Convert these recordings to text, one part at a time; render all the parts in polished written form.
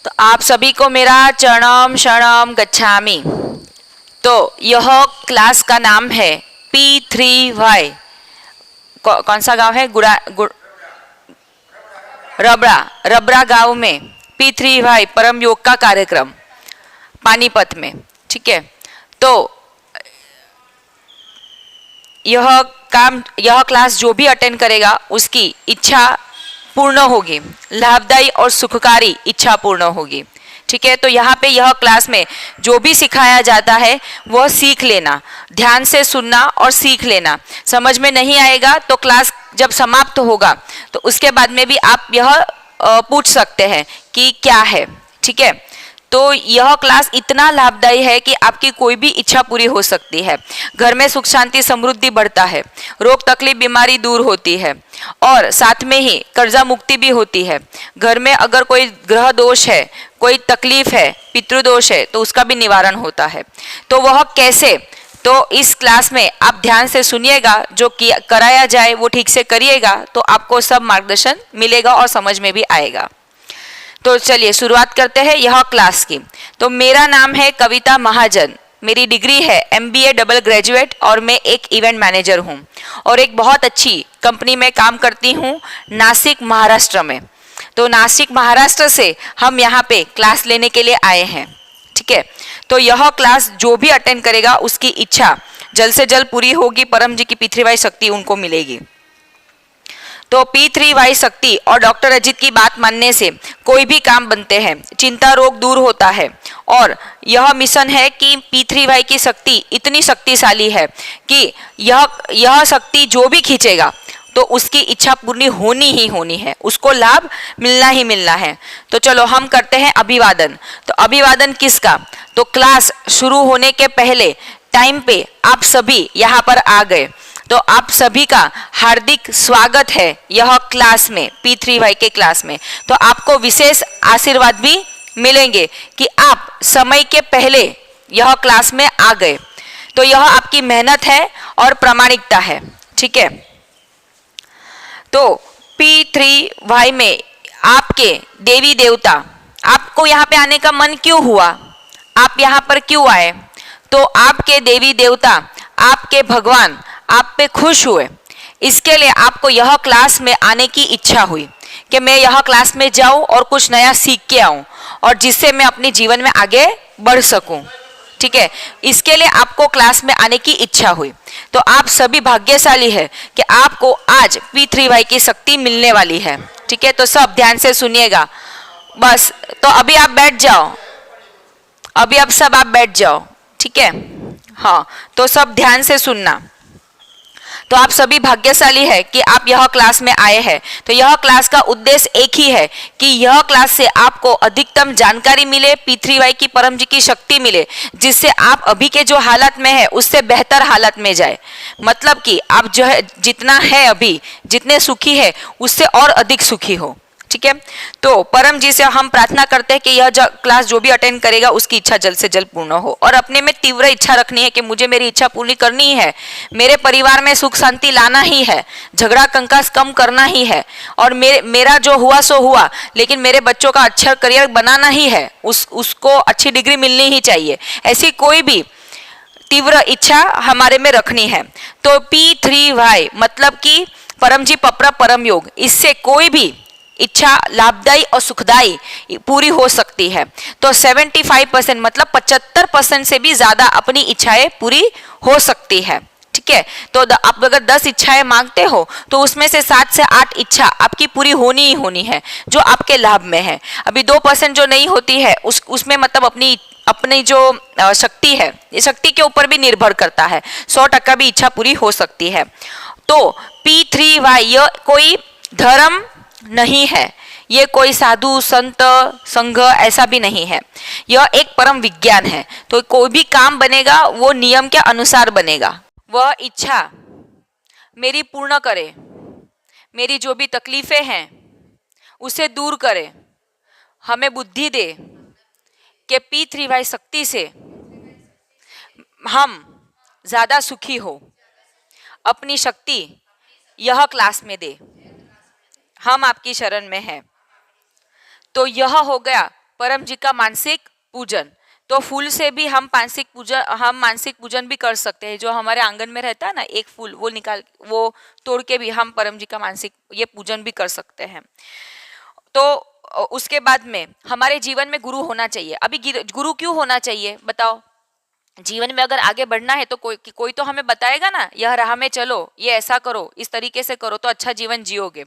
तो आप सभी को मेरा चरणम शरणम गच्छामि। तो यह क्लास का नाम है P3Y। कौन सा गांव है? रबड़ा। रबड़ा गांव में P3Y परम योग का कार्यक्रम पानीपत में। ठीक है, तो यह क्लास जो भी अटेंड करेगा उसकी इच्छा पूर्ण होगी, लाभदायी और सुखकारी इच्छा पूर्ण होगी। ठीक है, तो यहाँ पे यह क्लास में जो भी सिखाया जाता है वह सीख लेना, ध्यान से सुनना और सीख लेना। समझ में नहीं आएगा तो क्लास जब समाप्त होगा तो उसके बाद में भी आप यह पूछ सकते हैं कि क्या है। ठीक है, तो यह क्लास इतना लाभदायी है कि आपकी कोई भी इच्छा पूरी हो सकती है, घर में सुख शांति समृद्धि बढ़ता है, रोग तकलीफ बीमारी दूर होती है और साथ में ही कर्जा मुक्ति भी होती है। घर में अगर कोई ग्रह दोष है, कोई तकलीफ है, पितृदोष है तो उसका भी निवारण होता है। तो वह कैसे, तो इस क्लास में आप ध्यान से सुनिएगा, जो कराया जाए वो ठीक से करिएगा तो आपको सब मार्गदर्शन मिलेगा और समझ में भी आएगा। तो चलिए शुरुआत करते हैं यह क्लास की। तो मेरा नाम है कविता महाजन, मेरी डिग्री है MBA डबल ग्रेजुएट और मैं एक इवेंट मैनेजर हूँ और एक बहुत अच्छी कंपनी में काम करती हूँ नासिक महाराष्ट्र में। तो नासिक महाराष्ट्र से हम यहाँ पे क्लास लेने के लिए आए हैं। ठीक है, तो यह क्लास जो भी अटेंड करेगा उसकी इच्छा जल्द से जल्द पूरी होगी, परम जी की P3Y शक्ति उनको मिलेगी। तो P3Y शक्ति और डॉक्टर अजीत की बात मानने से कोई भी काम बनते हैं, चिंता रोग दूर होता है और यह मिशन है कि P3Y की शक्ति इतनी शक्तिशाली है कि यह शक्ति जो भी खींचेगा तो उसकी इच्छा पूरी होनी ही होनी है, उसको लाभ मिलना ही मिलना है। तो चलो हम करते हैं अभिवादन। तो अभिवादन किसका? तो क्लास शुरू होने के पहले टाइम पे आप सभी यहाँ पर आ गए, तो आप सभी का हार्दिक स्वागत है यह क्लास में, P3Y के क्लास में। तो आपको विशेष आशीर्वाद भी मिलेंगे कि आप समय के पहले यह क्लास में आ गए। तो यह आपकी मेहनत है और प्रामाणिकता है। ठीक है, तो P3Y में आपके देवी देवता, आपको यहाँ पे आने का मन क्यों हुआ, आप यहाँ पर क्यों आए? तो आपके देवी देवता, आपके भगवान आप पे खुश हुए, इसके लिए आपको यह क्लास में आने की इच्छा हुई कि मैं यह क्लास में जाऊं और कुछ नया सीख के आऊं और जिससे मैं अपने जीवन में आगे बढ़ सकूं। ठीक है, इसके लिए आपको क्लास में आने की इच्छा हुई। तो आप सभी भाग्यशाली है कि आपको आज P3Y की शक्ति मिलने वाली है। ठीक है, तो सब ध्यान से सुनिएगा बस। तो अभी आप बैठ जाओ, अभी आप सब आप बैठ जाओ। ठीक है, हाँ, तो सब ध्यान से सुनना। तो आप सभी भाग्यशाली है कि आप यह क्लास में आए हैं। तो यह क्लास का उद्देश्य एक ही है कि यह क्लास से आपको अधिकतम जानकारी मिले, P3Y की परम जी की शक्ति मिले, जिससे आप अभी के जो हालत में है उससे बेहतर हालत में जाए। मतलब कि आप जो है जितना है अभी, जितने सुखी है उससे और अधिक सुखी हो। ठीक है, तो परम जी से हम प्रार्थना करते हैं कि यह क्लास जो भी अटेंड करेगा उसकी इच्छा जल्द से जल्द पूर्ण हो और अपने में तीव्र इच्छा रखनी है कि मुझे मेरी इच्छा पूरी करनी ही है, मेरे परिवार में सुख शांति लाना ही है, झगड़ा कंकास कम करना ही है और मेरा जो हुआ सो हुआ, लेकिन मेरे बच्चों का अच्छा करियर बनाना ही है, उसको अच्छी डिग्री मिलनी ही चाहिए। ऐसी कोई भी तीव्र इच्छा हमारे में रखनी है। तो P3Y मतलब कि परम जी पपरा परम योग, इससे कोई भी इच्छा लाभदायी और सुखदायी पूरी हो सकती है। तो 75% मतलब 75% से भी ज्यादा अपनी इच्छाएं पूरी हो सकती है। ठीक है, तो आप अगर 10 इच्छाएं मांगते हो तो उसमें से 7 से 8 इच्छा आपकी पूरी होनी ही होनी है, जो आपके लाभ में है। अभी 2% जो नहीं होती है उसमें मतलब अपनी जो शक्ति है, ये शक्ति के ऊपर भी निर्भर करता है, 100% भी इच्छा पूरी हो सकती है। तो P3Y यह कोई धर्म नहीं है, ये कोई साधु संत संघ ऐसा भी नहीं है, यह एक परम विज्ञान है। तो कोई भी काम बनेगा वो नियम के अनुसार बनेगा। वह इच्छा मेरी पूर्ण करे, मेरी जो भी तकलीफें हैं उसे दूर करे, हमें बुद्धि दे कि P3Y शक्ति से हम ज्यादा सुखी हो, अपनी शक्ति यह क्लास में दे, हम आपकी शरण में हैं। तो यह हो गया परम जी का मानसिक पूजन। तो फूल से भी हम मानसिक पूजन भी कर सकते हैं। जो हमारे आंगन में रहता है ना एक फूल, वो तोड़ के भी हम परम जी का मानसिक ये पूजन भी कर सकते हैं। तो उसके बाद में हमारे जीवन में गुरु होना चाहिए। अभी गुरु क्यों होना चाहिए बताओ? जीवन में अगर आगे बढ़ना है तो कोई तो हमें बताएगा ना, यह राह में चलो, ये ऐसा करो, इस तरीके से करो तो अच्छा जीवन जियोगे।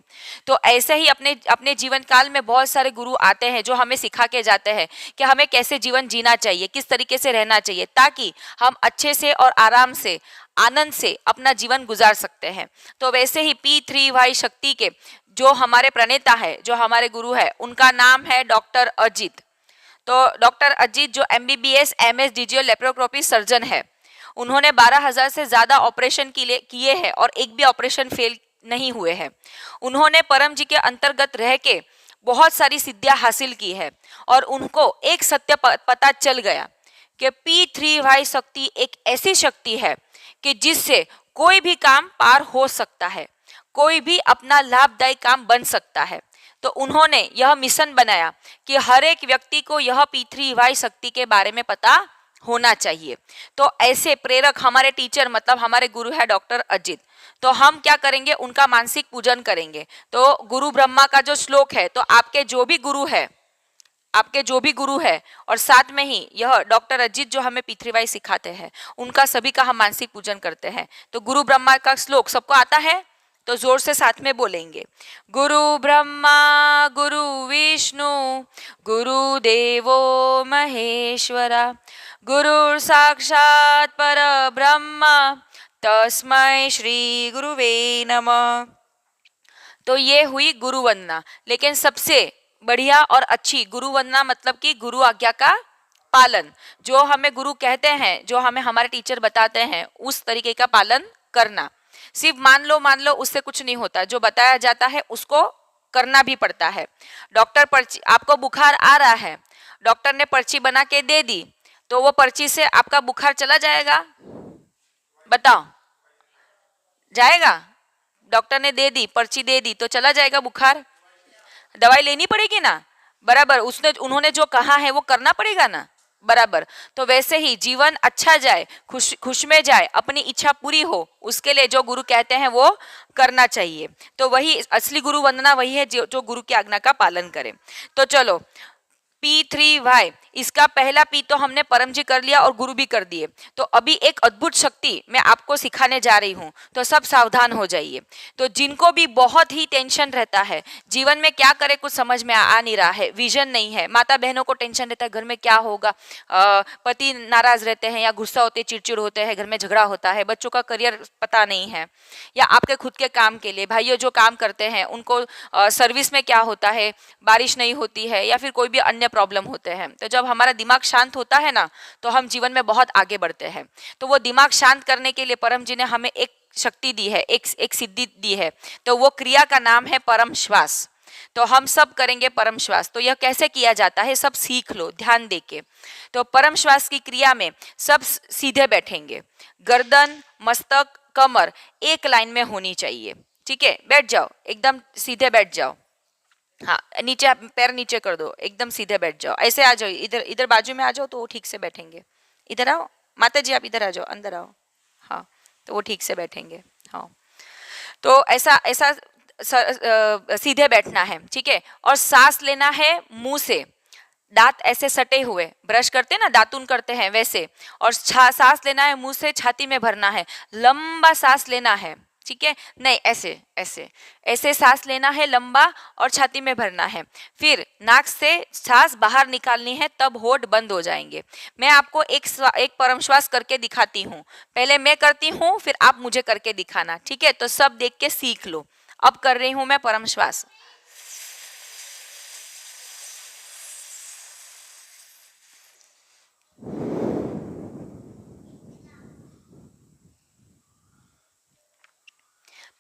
तो ऐसे ही अपने अपने जीवन काल में बहुत सारे गुरु आते हैं जो हमें सिखा के जाते हैं कि हमें कैसे जीवन जीना चाहिए, किस तरीके से रहना चाहिए, ताकि हम अच्छे से और आराम से आनंद से अपना जीवन गुजार सकते हैं। तो वैसे ही P3Y शक्ति के जो हमारे प्रणेता है, जो हमारे गुरु है, उनका नाम है डॉक्टर अजीत। तो डॉक्टर अजीत जो MBBS MS digital laparoscopy surgeon है, उन्होंने 12,000 से ज़्यादा ऑपरेशन किए हैं और एक भी ऑपरेशन फेल नहीं हुए हैं। उन्होंने परम जी के अंतर्गत रह के बहुत सारी सिद्धियां हासिल की है और उनको एक सत्य पता चल गया कि P3Y शक्ति एक ऐसी शक्ति है कि जिससे कोई भी काम पार हो सकता है, कोई भी अपना लाभदायी काम बन सकता है। तो उन्होंने यह मिशन बनाया कि हर एक व्यक्ति को यह P3Y शक्ति के बारे में पता होना चाहिए। तो ऐसे प्रेरक हमारे टीचर मतलब हमारे गुरु है डॉक्टर अजीत। तो हम क्या करेंगे, उनका मानसिक पूजन करेंगे। तो गुरु ब्रह्मा का जो श्लोक है, तो आपके जो भी गुरु है और साथ में ही यह डॉक्टर अजीत जो हमें P3Y सिखाते हैं, उनका सभी का हम मानसिक पूजन करते हैं। तो गुरु ब्रह्मा का श्लोक सबको आता है? तो जोर से साथ में बोलेंगे, गुरु ब्रह्मा गुरु विष्णु गुरु देवो महेश्वरा गुरु साक्षात पर ब्रह्म तस्मै श्री गुरुवे नमः। तो ये हुई गुरु वंदना। लेकिन सबसे बढ़िया और अच्छी गुरु वंदना मतलब कि गुरु आज्ञा का पालन, जो हमें गुरु कहते हैं, जो हमें हमारे टीचर बताते हैं, उस तरीके का पालन करना। सिर्फ मान लो उससे कुछ नहीं होता, जो बताया जाता है उसको करना भी पड़ता है। डॉक्टर पर्ची, आपको बुखार आ रहा है, डॉक्टर ने पर्ची बना के दे दी, तो वो पर्ची से आपका बुखार चला जाएगा? बताओ, जाएगा? डॉक्टर ने दे दी, पर्ची दे दी, तो चला जाएगा बुखार? दवाई लेनी पड़ेगी ना, बराबर। उन्होंने जो कहा है वो करना पड़ेगा ना, बराबर। तो वैसे ही जीवन अच्छा जाए, खुश में जाए, अपनी इच्छा पूरी हो, उसके लिए जो गुरु कहते हैं वो करना चाहिए। तो वही असली गुरु वंदना वही है जो गुरु की आज्ञा का पालन करे। तो चलो P3Y, इसका पहला P तो हमने परम जी कर लिया और गुरु भी कर दिए। तो अभी एक अद्भुत शक्ति मैं आपको सिखाने जा रही हूँ, तो सब सावधान हो जाइए। तो जिनको भी बहुत ही टेंशन रहता है, जीवन में क्या करे कुछ समझ में आ नहीं रहा है, विजन नहीं है, माता बहनों को टेंशन रहता है घर में क्या होगा, पति नाराज रहते हैं या गुस्सा होते, चिड़चिड़ होते हैं, घर में झगड़ा होता है, बच्चों का करियर पता नहीं है, या आपके खुद के काम के लिए भाइयों जो काम करते हैं उनको सर्विस में क्या होता है, बारिश नहीं होती है, या फिर कोई भी अन्य प्रॉब्लम होते हैं। तो जब हमारा दिमाग शांत होता है ना, तो हम जीवन में बहुत आगे बढ़ते हैं। तो वो दिमाग शांत करने के लिए परम जी ने हमें एक शक्ति दी है, एक सिद्धि दी है। तो वो क्रिया का नाम है परम श्वास। तो हम सब करेंगे परम श्वास। तो यह कैसे किया जाता है सब सीख लो ध्यान देके। तो परम श्वास की क्रिया में सब सीधे बैठेंगे, गर्दन मस्तक कमर एक लाइन में होनी चाहिए। ठीक है, बैठ जाओ, एकदम सीधे बैठ जाओ। हाँ, नीचे पैर नीचे कर दो, एकदम सीधे बैठ जाओ। ऐसे आ जाओ, इधर बाजू में आ जाओ तो वो ठीक से बैठेंगे। इधर आओ माता जी, आप इधर आ जाओ, अंदर आओ। हाँ, तो वो ठीक से बैठेंगे। हाँ, तो ऐसा ऐसा सीधे बैठना है। ठीक है, और सांस लेना है मुंह से, दांत ऐसे सटे हुए, ब्रश करते ना दातुन करते हैं वैसे, और सांस लेना है मुंह से, छाती में भरना है, लंबा सांस लेना है। ठीक है, नहीं ऐसे ऐसे ऐसे सांस लेना है लंबा और छाती में भरना है। फिर नाक से सांस बाहर निकालनी है, तब होठ बंद हो जाएंगे। मैं आपको एक परम श्वास करके दिखाती हूँ। पहले मैं करती हूँ, फिर आप मुझे करके दिखाना। ठीक है, तो सब देख के सीख लो। अब कर रही हूँ मैं परम श्वास।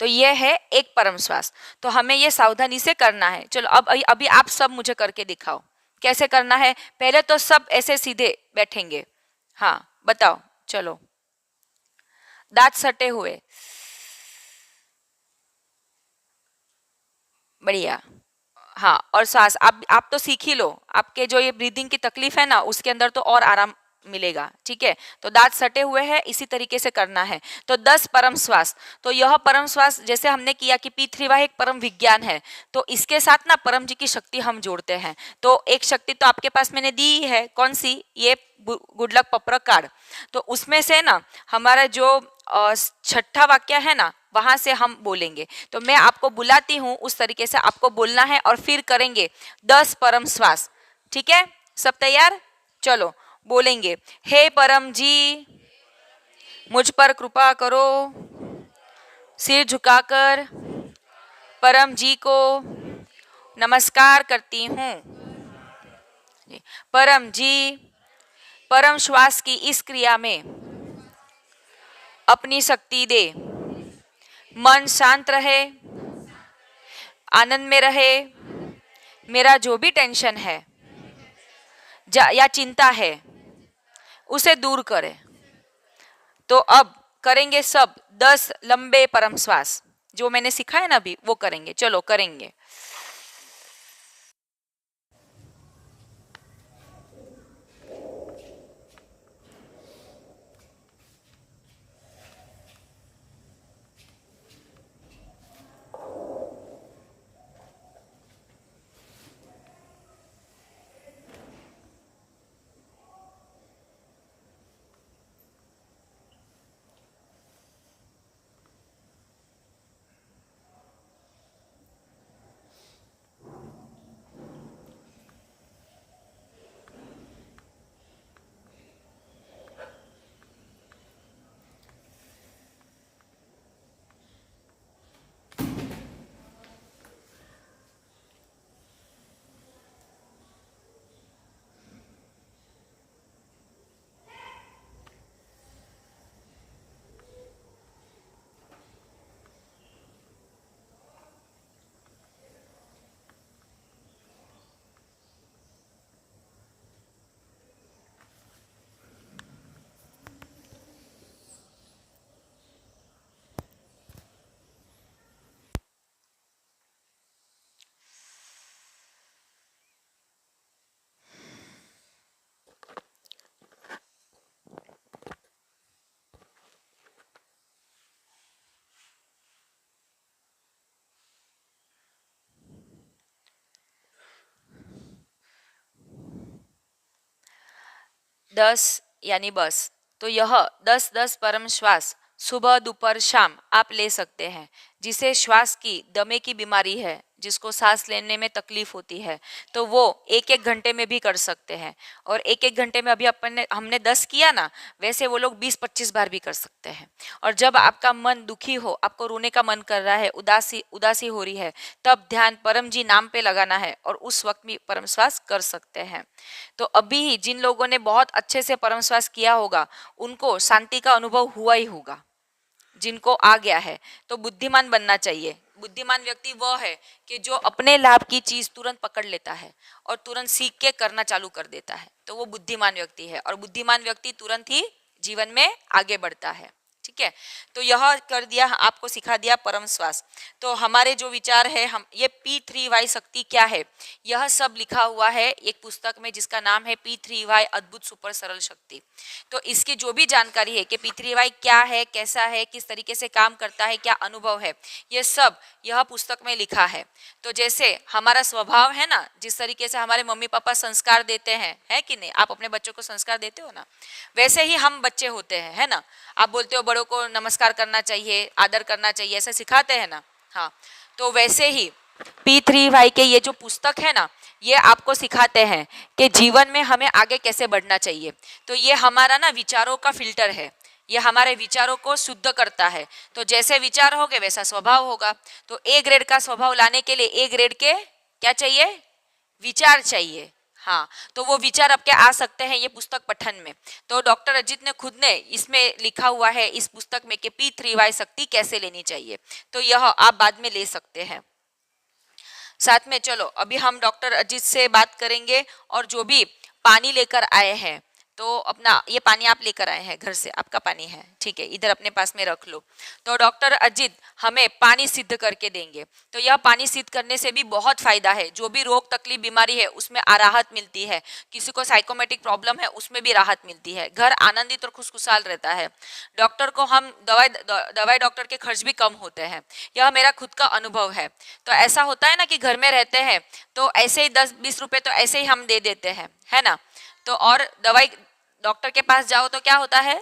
तो ये है एक परम श्वास। तो हमें ये सावधानी से करना है। चलो अब अभी आप सब मुझे करके दिखाओ कैसे करना है। पहले तो सब ऐसे सीधे बैठेंगे। हाँ बताओ, चलो दांत सटे हुए, बढ़िया। हाँ, और सांस आप तो सीख ही लो, आपके जो ये ब्रीदिंग की तकलीफ है ना उसके अंदर तो और आराम मिलेगा। ठीक है, तो दांत सटे हुए हैं, इसी तरीके से करना है। तो 10 परम श्वास, तो यह परम श्वास जैसे हमने किया कि P3Y एक परम विज्ञान है, तो इसके साथ ना परम जी की शक्ति हम जोड़ते हैं। तो एक शक्ति तो आपके पास मैंने दी ही है, कौन सी, ये गुड लक पप्रक कार्ड। तो उसमें से ना हमारा जो छठा वाक्य है ना वहां से हम बोलेंगे। तो मैं आपको बुलाती हूँ, उस तरीके से आपको बोलना है और फिर करेंगे 10 परम श्वास। ठीक है, सब तैयार, चलो बोलेंगे। हे परम जी, मुझ पर कृपा करो, सिर झुकाकर परम जी को नमस्कार करती हूँ। परम जी, परम श्वास की इस क्रिया में अपनी शक्ति दे, मन शांत रहे, आनंद में रहे, मेरा जो भी टेंशन है या चिंता है उसे दूर करे। तो अब करेंगे सब 10 लंबे परम श्वास, जो मैंने सिखाया ना अभी वो करेंगे। चलो करेंगे। दस यानी बस, तो यह 10-10 परम श्वास सुबह दोपहर शाम आप ले सकते हैं। जिसे श्वास की दमे की बीमारी है, जिसको सांस लेने में तकलीफ होती है, तो वो एक एक घंटे में भी कर सकते हैं। और एक एक घंटे में अभी हमने 10 किया ना, वैसे वो लोग 20-25 बार भी कर सकते हैं। और जब आपका मन दुखी हो, आपको रोने का मन कर रहा है, उदासी उदासी हो रही है, तब ध्यान परम जी नाम पे लगाना है और उस वक्त भी परम श्वास कर सकते हैं। तो अभी ही जिन लोगों ने बहुत अच्छे से परम श्वास किया होगा उनको शांति का अनुभव हुआ ही होगा। जिनको आ गया है, तो बुद्धिमान बनना चाहिए। बुद्धिमान व्यक्ति वो है कि जो अपने लाभ की चीज तुरंत पकड़ लेता है और तुरंत सीख के करना चालू कर देता है, तो वो बुद्धिमान व्यक्ति है। और बुद्धिमान व्यक्ति तुरंत ही जीवन में आगे बढ़ता है। ठीक है, तो यह कर दिया, आपको सिखा दिया परम श्वास। तो हमारे जो विचार है, हम ये P3Y शक्ति क्या है, यह सब लिखा हुआ है एक पुस्तक में जिसका नाम है P3Y अद्भुत सुपर सरल शक्ति। तो इसकी जो भी जानकारी है कि P3Y क्या है, कैसा है, किस तरीके से काम करता है, क्या अनुभव है, ये सब यह पुस्तक में लिखा है। तो जैसे हमारा स्वभाव है ना, जिस तरीके से हमारे मम्मी पापा संस्कार देते हैं, है कि नहीं, आप अपने बच्चों को संस्कार देते हो ना, वैसे ही हम बच्चे होते हैं, है ना। आप बोलते हो बड़ों को नमस्कार करना चाहिए, आदर करना चाहिए, ऐसे सिखाते हैं ना। हाँ, तो वैसे ही P3Y के ये जो पुस्तक है ना, ये आपको सिखाते हैं कि जीवन में हमें आगे कैसे बढ़ना चाहिए। तो ये हमारा ना विचारों का फिल्टर है, ये हमारे विचारों को शुद्ध करता है। तो जैसे विचार होंगे वैसा स्वभाव होगा। तो ए ग्रेड का स्वभाव लाने के लिए ए ग्रेड के क्या चाहिए, विचार चाहिए। हाँ, तो वो विचार आपके आ सकते हैं ये पुस्तक पठन में। तो डॉक्टर अजित ने खुद ने इसमें लिखा हुआ है इस पुस्तक में कि P3Y शक्ति कैसे लेनी चाहिए। तो यह आप बाद में ले सकते हैं। साथ में चलो अभी हम डॉक्टर अजित से बात करेंगे और जो भी पानी लेकर आए हैं तो अपना ये पानी आप लेकर आए हैं घर से, आपका पानी है, ठीक है, इधर अपने पास में रख लो। तो डॉक्टर अजित हमें पानी सिद्ध करके देंगे। तो यह पानी सिद्ध करने से भी बहुत फायदा है, जो भी रोग तकलीफ बीमारी है उसमें राहत मिलती है, किसी को साइकोमेटिक प्रॉब्लम है उसमें भी राहत मिलती है, घर आनंदित और खुशखुशाल रहता है। डॉक्टर को हम दवाई डॉक्टर के खर्च भी कम होते हैं, यह मेरा खुद का अनुभव है। तो ऐसा होता है ना कि घर में रहते हैं तो ऐसे ही 10-20 रुपए तो ऐसे ही हम दे देते हैं, है ना। तो और दवाई डॉक्टर के पास जाओ तो क्या होता है,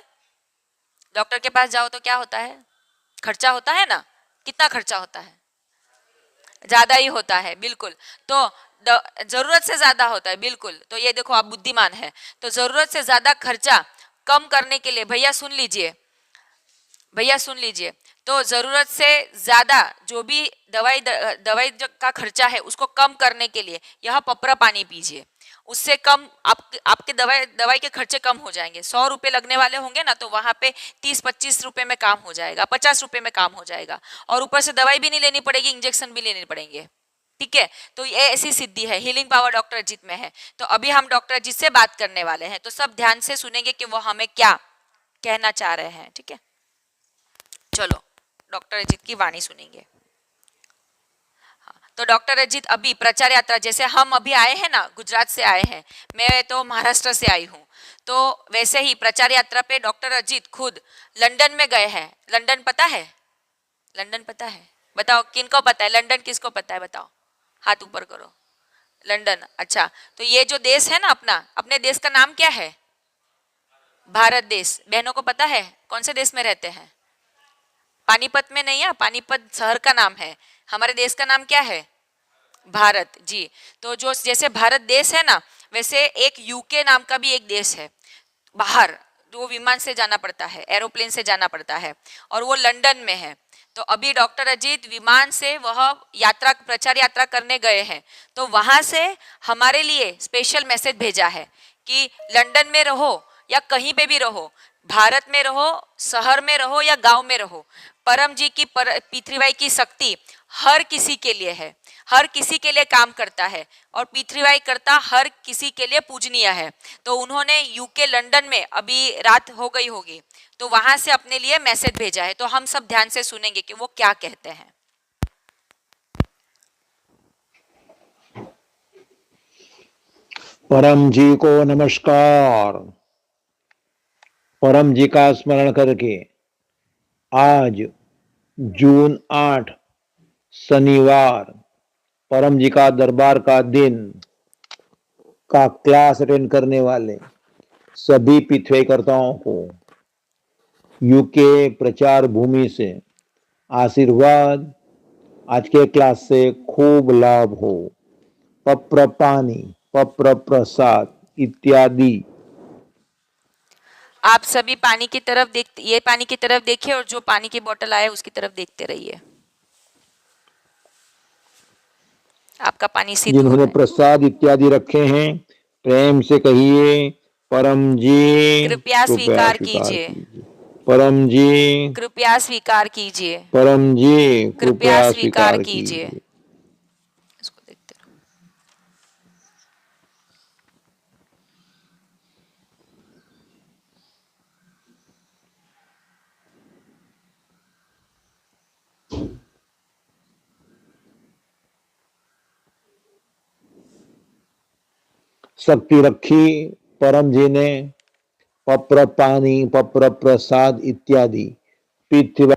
डॉक्टर के पास जाओ तो क्या होता है, खर्चा होता है ना। कितना खर्चा होता है, ज्यादा ही होता है, बिल्कुल। तो जरूरत से ज्यादा होता है, बिल्कुल। तो ये देखो आप बुद्धिमान है। तो जरूरत से ज्यादा खर्चा कम करने के लिए भैया सुन लीजिए, भैया सुन लीजिए, तो जरूरत से ज्यादा जो भी दवाई का खर्चा है उसको कम करने के लिए यह पपरा पानी पीजिए। उससे कम आपके दवाई के खर्चे कम हो जाएंगे। 100 रुपए लगने वाले होंगे ना, तो वहां पे 30-25 रुपए में काम हो जाएगा, 50 रुपए में काम हो जाएगा, और ऊपर से दवाई भी नहीं लेनी पड़ेगी, इंजेक्शन भी लेने पड़ेंगे, ठीक है। तो ये ऐसी सिद्धि है, हीलिंग पावर डॉक्टर अजीत में है। तो अभी हम डॉक्टर अजीत से बात करने वाले हैं, तो सब ध्यान से सुनेंगे कि वो हमें क्या कहना चाह रहे हैं, ठीक है। चलो डॉक्टर अजीत की वाणी सुनेंगे। तो डॉक्टर अजीत अभी प्रचार यात्रा, जैसे हम अभी आए हैं ना, गुजरात से आए हैं, मैं तो महाराष्ट्र से आई हूँ, तो वैसे ही प्रचार यात्रा पे डॉक्टर अजीत खुद लंदन में गए हैं। लंदन पता है, लंदन पता है, बताओ किनको पता है लंदन, किसको पता है बताओ, हाथ ऊपर करो। लंदन, अच्छा। तो ये जो देश है ना अपना, अपने देश का नाम क्या है, भारत देश। बहनों को पता है कौन से देश में रहते हैं, पानीपत में नहीं है, पानीपत शहर का नाम है, हमारे देश का नाम क्या है, भारत जी। तो जो जैसे भारत देश है ना, वैसे एक यूके नाम का भी एक देश है बाहर, जो विमान से जाना पड़ता है, एरोप्लेन से जाना पड़ता है, और वो लंदन में है। तो अभी डॉक्टर अजीत विमान से वह यात्रा, प्रचार यात्रा करने गए हैं, तो वहां से हमारे लिए स्पेशल मैसेज भेजा है कि लंदन में रहो या कहीं पे भी रहो, भारत में रहो, शहर में रहो या गांव में रहो, परम जी की पृथ्वीबाई की शक्ति हर किसी के लिए है, हर किसी के लिए काम करता है, और पृथ्वीबाई करता हर किसी के लिए पूजनीय है। तो उन्होंने यूके लंदन में अभी रात हो गई होगी, तो वहां से अपने लिए मैसेज भेजा है। तो हम सब ध्यान से सुनेंगे कि वो क्या कहते हैं। परम जी को नमस्कार। परम जी का स्मरण करके आज जून 8 शनिवार परम जी का दरबार का दिन का क्लास अटेंड करने वाले सभी पिथवेकर्ताओं को यूके प्रचार भूमि से आशीर्वाद। आज के क्लास से खूब लाभ हो। पप्र पानी, पप्र प्रसाद इत्यादि। आप सभी पानी की तरफ देखते, ये पानी की तरफ देखिए, और जो पानी की बोतल आए उसकी तरफ देखते रहिए। आपका पानी सिद्ध हो जिन्होंने प्रसाद इत्यादि रखे हैं प्रेम से कहिए, परम जी कृपया स्वीकार कीजिए, परम जी कृपया स्वीकार कीजिए, परम जी कृपया स्वीकार कीजिए। इसको देखते रहो। शक्ति रखी परम जी ने, पप्र पानी, पप्र प्रसाद इत्यादि पृथ्वी।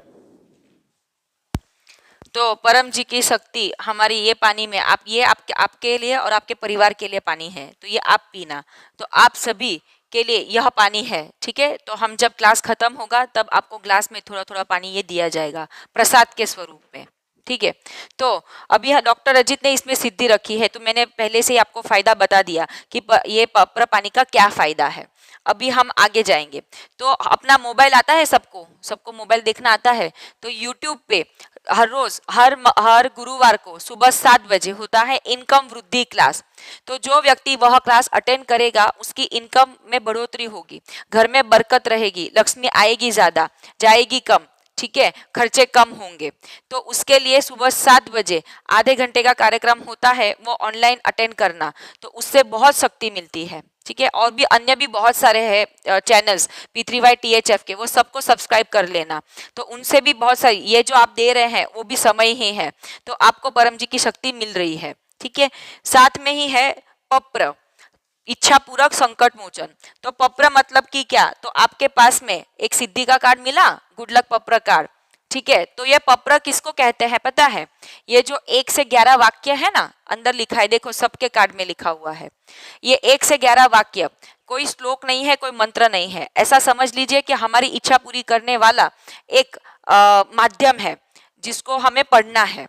तो परम जी की शक्ति हमारी ये पानी में, आप ये आपके लिए और आपके परिवार के लिए पानी है, तो ये आप पीना। तो आप सभी के लिए यह पानी है, ठीक है। तो हम जब क्लास खत्म होगा तब आपको ग्लास में थोड़ा थोड़ा पानी ये दिया जाएगा प्रसाद के स्वरूप में, ठीक है। तो अभी डॉक्टर अजीत ने इसमें सिद्धि रखी है, तो मैंने पहले से ही आपको फायदा बता दिया कि ये पप्र पानी का क्या फायदा है। अभी हम आगे जाएंगे। तो अपना मोबाइल आता है, सबको मोबाइल देखना आता है। तो यूट्यूब पे हर रोज हर गुरुवार को सुबह 7 बजे होता है इनकम वृद्धि क्लास। तो जो व्यक्ति वह क्लास अटेंड करेगा उसकी इनकम में बढ़ोतरी होगी, घर में बरकत रहेगी, लक्ष्मी आएगी ज्यादा, जाएगी कम, ठीक है, खर्चे कम होंगे। तो उसके लिए सुबह 7 बजे आधे घंटे का कार्यक्रम होता है, वो ऑनलाइन अटेंड करना, तो उससे बहुत शक्ति मिलती है। ठीक है, और भी अन्य भी बहुत सारे हैं चैनल्स P3Y THF के, वो सबको सब्सक्राइब कर लेना। तो उनसे भी बहुत सारी, ये जो आप दे रहे हैं वो भी समय ही है, तो आपको परम जी की शक्ति मिल रही है। ठीक है, साथ में ही है पप्र, इच्छा पूरक संकट मोचन। तो पप्र मतलब कि क्या, तो आपके पास में एक सिद्धि का कार्ड मिला, गुड लक पप्र कार्ड। ठीक है, तो ये पप्र किसको कहते हैं पता है, ये जो 1 से 11 वाक्य है ना, अंदर लिखा है, देखो सबके कार्ड में लिखा हुआ है, ये 1 से 11 वाक्य, कोई श्लोक नहीं है, कोई मंत्र नहीं है, ऐसा समझ लीजिए कि हमारी इच्छा पूरी करने वाला एक माध्यम है जिसको हमें पढ़ना है।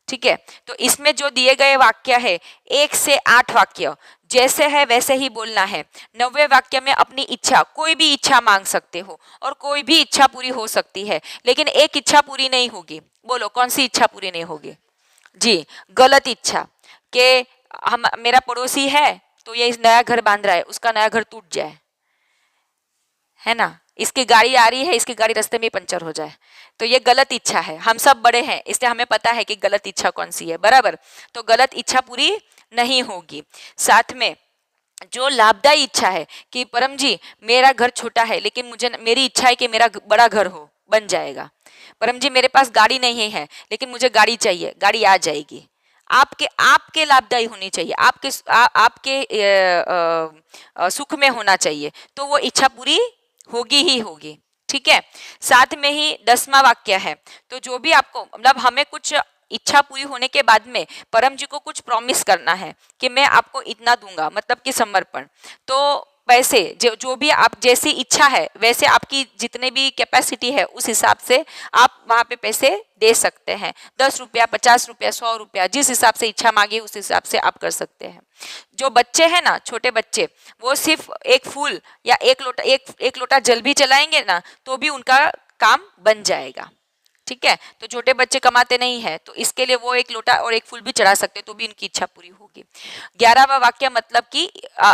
ठीक है, तो इसमें जो दिए गए वाक्य है 1 से 8 वाक्य जैसे है वैसे ही बोलना है। 90 वाक्य में अपनी इच्छा, कोई भी इच्छा मांग सकते हो और कोई भी इच्छा पूरी हो सकती है, लेकिन एक इच्छा पूरी नहीं होगी। बोलो कौन सी इच्छा पूरी नहीं होगी जी, गलत इच्छा कि हम, मेरा पड़ोसी है तो ये इस नया घर बांध रहा है, उसका नया घर टूट जाए, है ना, इसकी गाड़ी आ रही है, इसकी गाड़ी रास्ते में पंचर हो जाए, तो ये गलत इच्छा है। हम सब बड़े हैं इसलिए हमें पता है कि गलत इच्छा कौन सी है, बराबर। तो गलत इच्छा पूरी नहीं होगी। साथ में जो लाभदायी इच्छा है कि परम जी मेरा घर छोटा है लेकिन मुझे, मेरी इच्छा है कि मेरा बड़ा घर हो, बन जाएगा। परम जी मेरे पास गाड़ी नहीं है लेकिन मुझे गाड़ी चाहिए, गाड़ी आ जाएगी। आपके लाभदायी होनी चाहिए, आपके सुख में होना चाहिए, तो वो इच्छा पूरी होगी ही होगी। ठीक है, साथ में ही 10वां वाक्य है, तो जो भी आपको, मतलब हमें कुछ इच्छा पूरी होने के बाद में परम जी को कुछ प्रॉमिस करना है कि मैं आपको इतना दूंगा, मतलब कि समर्पण। तो पैसे जो भी आप, जैसी इच्छा है वैसे आपकी जितने भी कैपेसिटी है उस हिसाब से आप वहां पे पैसे दे सकते हैं। 10 रुपया, 50 रुपया, 100 रुपया, जिस हिसाब से इच्छा मांगी उस हिसाब से आप कर सकते हैं। जो बच्चे हैं ना, छोटे बच्चे, वो सिर्फ एक फूल या एक लोटा जल भी चलाएंगे ना तो भी उनका काम बन जाएगा। ठीक है, तो छोटे बच्चे कमाते नहीं है तो इसके लिए वो एक लोटा और एक फूल भी चढ़ा सकते तो भी इनकी इच्छा पूरी होगी। 11वां वाक्य मतलब कि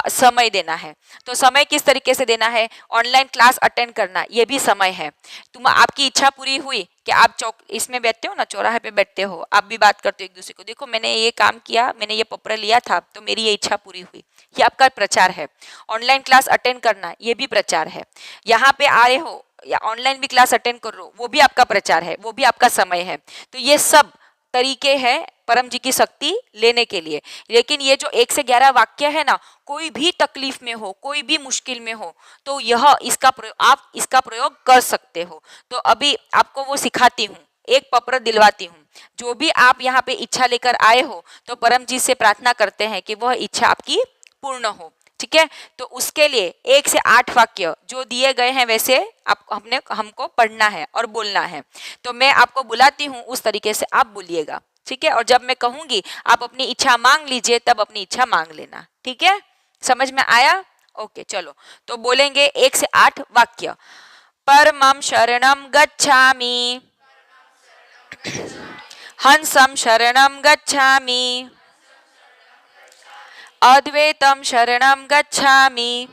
समय देना है। तो समय किस तरीके से देना है, ऑनलाइन क्लास अटेंड करना, ये भी समय है। तुम, आपकी इच्छा पूरी हुई कि आप चौक इसमें बैठते हो ना, चौराहे पे बैठते हो, आप भी बात करते हो एक दूसरे को, देखो मैंने ये काम किया, मैंने ये पत्र लिया था तो मेरी ये इच्छा पूरी हुई, ये आपका प्रचार है। ऑनलाइन क्लास अटेंड करना, ये भी प्रचार है। यहाँ पे आ रहे हो या ऑनलाइन भी क्लास अटेंड कर रहे हो, वो भी आपका प्रचार है, वो भी आपका समय है। तो ये सब तरीके हैं परम जी की शक्ति लेने के लिए। लेकिन ये जो 1 से 11 वाक्य है ना, कोई भी तकलीफ में हो, कोई भी मुश्किल में हो, तो यह इसका प्रयोग, आप इसका प्रयोग कर सकते हो। तो अभी आपको वो सिखाती हूँ, एक पत्र दिलवाती हूँ। जो भी आप यहाँ पे इच्छा लेकर आए हो तो परम जी से प्रार्थना करते हैं कि वह इच्छा आपकी पूर्ण हो। ठीक है, तो उसके लिए 1 से 8 वाक्य जो दिए गए हैं वैसे आप हमको पढ़ना है और बोलना है। तो मैं आपको बुलाती हूँ, उस तरीके से आप बोलिएगा। ठीक है, और जब मैं कहूंगी आप अपनी इच्छा मांग लीजिए, तब अपनी इच्छा मांग लेना। ठीक है, समझ में आया? ओके, चलो तो बोलेंगे 1 से 8 वाक्य। परमं शरणं गच्छामि, हंसं शरणं गच्छामि, अद्वैतं शरणं गच्छामि,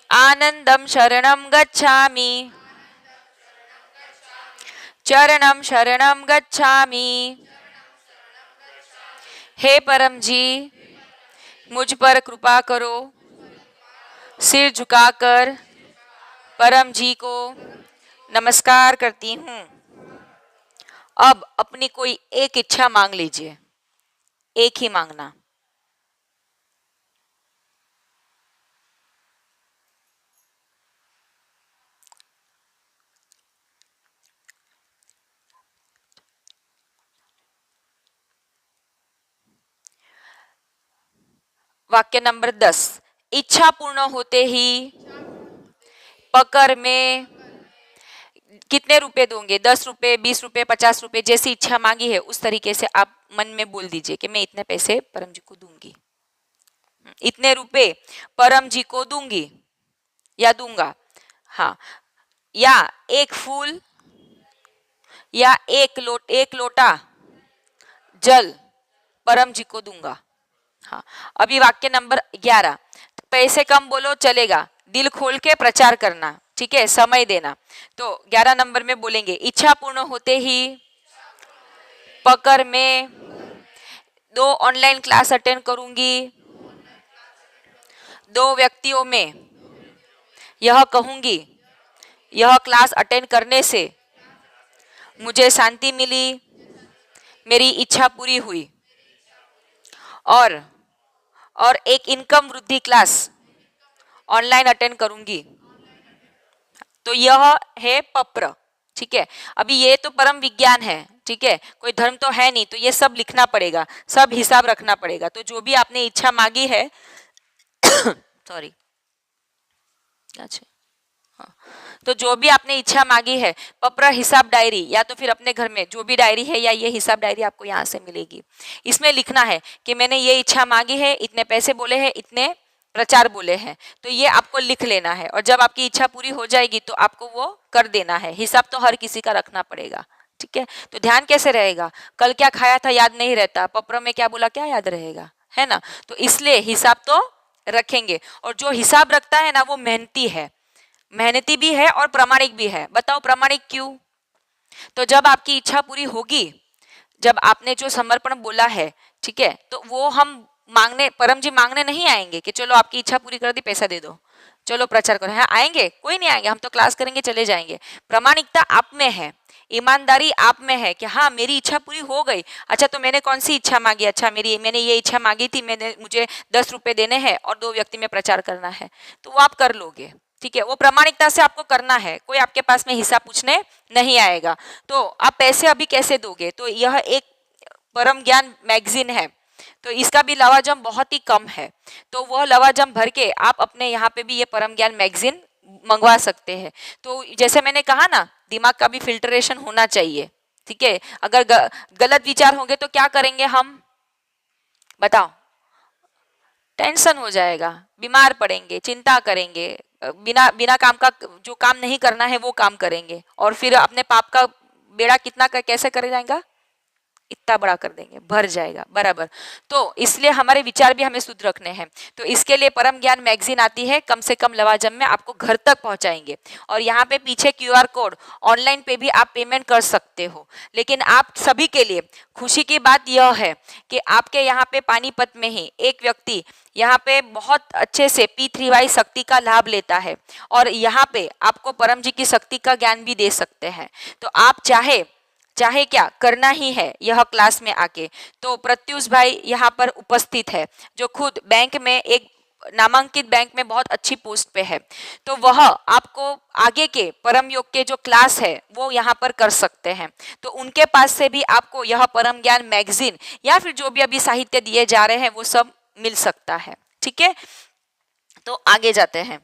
आनंदं शरणं गच्छामि, चरणं शरणं गच्छामि। हे परम जी मुझ पर कृपा करो। सिर झुकाकर परम जी को नमस्कार करती हूँ। अब अपनी कोई एक इच्छा मांग लीजिए, एक ही मांगना। वाक्य नंबर 10, इच्छा पूर्ण होते ही पकर में कितने रुपए दोगे, 10 रुपए, 20 रुपए, 50 रुपए, जैसी इच्छा मांगी है उस तरीके से आप मन में बोल दीजिए कि मैं इतने पैसे परम जी को दूंगी, इतने रुपए परम जी को दूंगी या दूंगा। हाँ, या एक फूल या एक लोटा जल परम जी को दूंगा। हाँ, अभी वाक्य नंबर 11, पैसे कम बोलो चलेगा, दिल खोल के प्रचार करना। ठीक है, समय देना। तो 11 नंबर में बोलेंगे इच्छा पूर्ण होते ही पकड़ में 2 ऑनलाइन क्लास अटेंड करूंगी, 2 व्यक्तियों में यह कहूंगी, यह क्लास अटेंड करने से मुझे शांति मिली, मेरी इच्छा पूरी हुई। और एक इनकम वृद्धि क्लास ऑनलाइन अटेंड करूंगी। तो यह है पप्र, ठीक है। अभी ये तो परम विज्ञान है, ठीक है, कोई धर्म तो है नहीं, तो ये सब लिखना पड़ेगा, सब हिसाब रखना पड़ेगा। तो जो भी आपने इच्छा मांगी है सॉरी, अच्छा, हाँ, तो जो भी आपने इच्छा मांगी है, पप्र हिसाब डायरी, या तो फिर अपने घर में जो भी डायरी है या ये हिसाब डायरी आपको यहाँ से मिलेगी, इसमें लिखना है कि मैंने ये इच्छा मांगी है, इतने पैसे बोले हैं, इतने प्रचार बोले हैं, तो ये आपको लिख लेना है। और जब आपकी इच्छा पूरी हो जाएगी तो आपको वो कर देना है। हिसाब तो हर किसी का रखना पड़ेगा, ठीक है। तो ध्यान कैसे रहेगा, कल क्या खाया था याद नहीं रहता, पप्र में क्या बोला क्या याद रहेगा, है ना। तो इसलिए हिसाब तो रखेंगे, और जो हिसाब रखता है ना वो मेहनती है, मेहनती भी है और प्रामाणिक भी है। बताओ प्रामाणिक क्यों? तो जब आपकी इच्छा पूरी होगी, जब आपने जो समर्पण बोला है, ठीक है, तो वो हम मांगने, परम जी मांगने नहीं आएंगे कि चलो आपकी इच्छा पूरी कर दी पैसा दे दो, चलो प्रचार करो, है आएंगे? कोई नहीं आएंगे, हम तो क्लास करेंगे चले जाएंगे। प्रामाणिकता आप में है, ईमानदारी आप में है कि हाँ मेरी इच्छा पूरी हो गई। अच्छा तो मैंने कौन सी इच्छा मांगी, अच्छा मैंने ये इच्छा मांगी थी, मुझे 10 रुपए देने हैं और 2 व्यक्ति में प्रचार करना है, तो वो आप कर लोगे, ठीक है। वो प्रामाणिकता से आपको करना है, कोई आपके पास में हिसाब पूछने नहीं आएगा। तो आप पैसे अभी कैसे दोगे? तो यह एक परम ज्ञान मैगजीन है, तो इसका भी लवाजम बहुत ही कम है, तो वह लवाजम भर के आप अपने यहाँ पे भी ये परम ज्ञान मैगजीन मंगवा सकते हैं। तो जैसे मैंने कहा ना, दिमाग का भी फिल्टरेशन होना चाहिए, ठीक है। अगर गलत विचार होंगे तो क्या करेंगे हम, बताओ? टेंशन हो जाएगा, बीमार पड़ेंगे, चिंता करेंगे, बिना बिना काम का जो काम नहीं करना है वो काम करेंगे, और फिर अपने पाप का बेड़ा कितना कैसे कर जाएगा, इतना बड़ा कर देंगे, भर जाएगा बराबर। तो इसलिए हमारे विचार भी हमें शुद्ध रखने हैं। तो इसके लिए परम ज्ञान मैगजीन आती है, कम से कम लवाजम में आपको घर तक पहुंचाएंगे। और यहाँ पे पीछे QR कोड, ऑनलाइन पे भी आप पेमेंट कर सकते हो। लेकिन आप सभी के लिए खुशी की बात यह है कि आपके यहाँ पे पानीपत में ही एक व्यक्ति यहाँ पे बहुत अच्छे से P3Y शक्ति का लाभ लेता है, और यहाँ पे आपको परम जी की शक्ति का ज्ञान भी दे सकते हैं। तो आप चाहे क्या करना ही है यह क्लास में आके, तो प्रत्युष भाई यहाँ पर उपस्थित है, जो खुद बैंक में एक नामांकित बैंक में बहुत अच्छी पोस्ट पे है, तो वह आपको आगे के परम योग के जो क्लास है वो यहाँ पर कर सकते हैं। तो उनके पास से भी आपको यह परम ज्ञान मैगजीन या फिर जो भी अभी साहित्य दिए जा रहे हैं वो सब मिल सकता है, ठीक है। तो आगे जाते हैं,